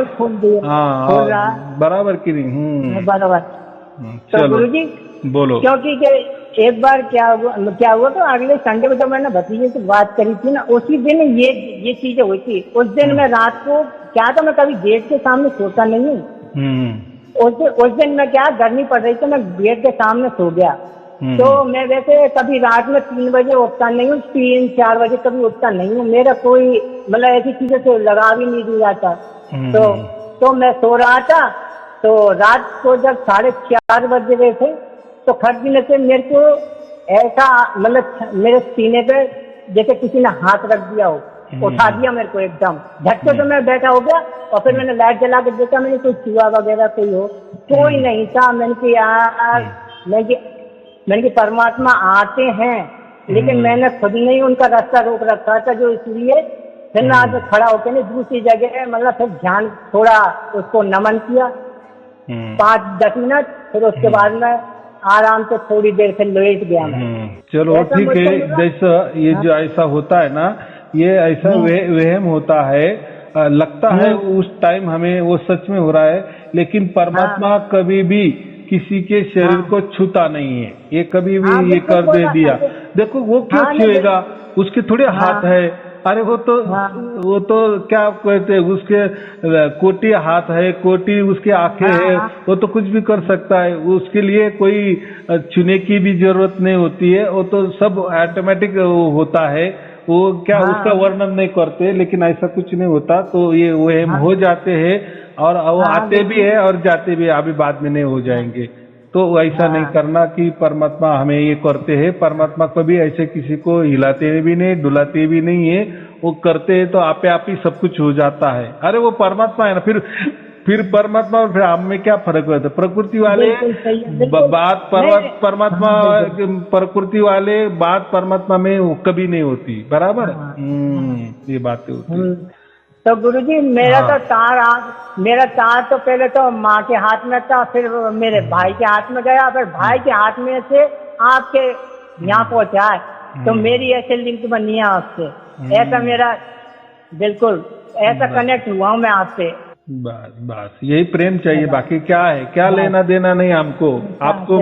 हाँ, बराबर की नहीं। बराबर। तो गुरु जी बोलो। क्योंकि एक बार क्या हुआ तो अगले संडे को जब मैंने भतीजे से बात करी थी ना, उसी दिन ये चीजें हुई थी। उस दिन मैं रात को क्या था, मैं कभी गेट के सामने सोता नहीं हूँ। उस दिन मैं क्या, गर्मी पड़ रही थी, मैं गेट के सामने सो गया। तो मैं वैसे कभी रात में 3 बजे उठता नहीं हूँ, 3-4 बजे कभी उठता नहीं हूँ। मेरा कोई मतलब ऐसी चीजों से लगाव ही नहीं दिया था। तो मैं सो रहा था, तो रात को जब 4:30 बज गए थे, तो खटने से मेरे को ऐसा मतलब मेरे सीने पे जैसे किसी ने हाथ रख दिया हो, उठा दिया मेरे को एकदम झटके से। मैं बैठा हो गया और फिर मैंने लाइट जला के देखा, मैंने कोई चूहा वगैरह कोई हो, कोई नहीं था। मैंने कि यार मैंने कि परमात्मा आते हैं, लेकिन मैंने खुद नहीं उनका रास्ता रोक रखा था, जो इसलिए फिर मैं आज खड़ा होकर नहीं दूसरी जगह मतलब फिर ध्यान थोड़ा उसको नमन किया 5-10 मिनट, फिर उसके बाद में आराम से थोड़ी देर फिर लेट गया मैं। चलो ठीक है। जैसा ये जो ऐसा होता है ना, ये ऐसा वहम होता है, लगता है उस टाइम हमें वो सच में हो रहा है, लेकिन परमात्मा कभी भी किसी के शरीर को छूता नहीं है। ये कभी भी ये कर दे दिया, देखो वो क्यों छुएगा, उसके थोड़े हाथ है। अरे वो तो क्या कहते हैं, उसके कोटि हाथ है, कोटि उसके आंखें है, वो तो कुछ भी कर सकता है। उसके लिए कोई चुने की भी जरूरत नहीं होती है, वो तो सब ऑटोमेटिक होता है। वो क्या उसका वर्णन नहीं करते, लेकिन ऐसा कुछ नहीं होता। तो ये वहम हो जाते हैं और वो आते भी है और जाते भी है, अभी बाद में नहीं हो जाएंगे। तो ऐसा नहीं करना कि परमात्मा हमें ये करते हैं। परमात्मा कभी ऐसे किसी को हिलाते भी नहीं, डुलाते भी नहीं है। वो करते हैं तो आपे आप ही सब कुछ हो जाता है। अरे वो परमात्मा है ना, फिर परमात्मा और फिर हम में क्या फर्क होता है? प्रकृति वाले बात परमात्मा, प्रकृति वाले बात परमात्मा में कभी नहीं होती, बराबर। ये बातें होती है। तो गुरुजी मेरा तो तार तो पहले तो माँ के हाथ में था, फिर मेरे भाई के हाथ में गया, फिर भाई के हाथ में से आपके यहाँ पहुँचा है। तो मेरी ऐसे लिंक बनी है आपसे, ऐसा मेरा बिल्कुल ऐसा कनेक्ट हुआ हूँ मैं आपसे। बस यही प्रेम चाहिए, बाकी क्या है, क्या लेना देना नहीं हमको। आपको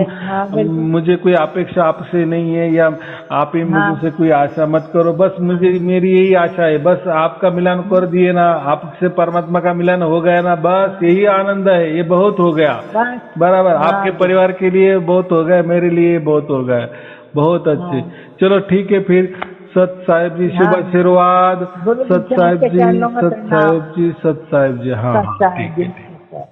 मुझे कोई अपेक्षा आपसे नहीं है, या आप ही मुझसे कोई आशा मत करो। बस मेरी यही आशा है, बस आपका मिलन कर दिए ना, आपसे परमात्मा का मिलन हो गया ना, बस यही आनंद है, ये बहुत हो गया, बराबर। आपके परिवार के लिए बहुत हो गया, मेरे लिए बहुत हो गया, बहुत अच्छे। चलो ठीक है फिर। सत साहेब जी शुभ आशीर्वाद। सत साहेब जी, सत साहेब जी, सत साहेब जी। हाँ ठीक है।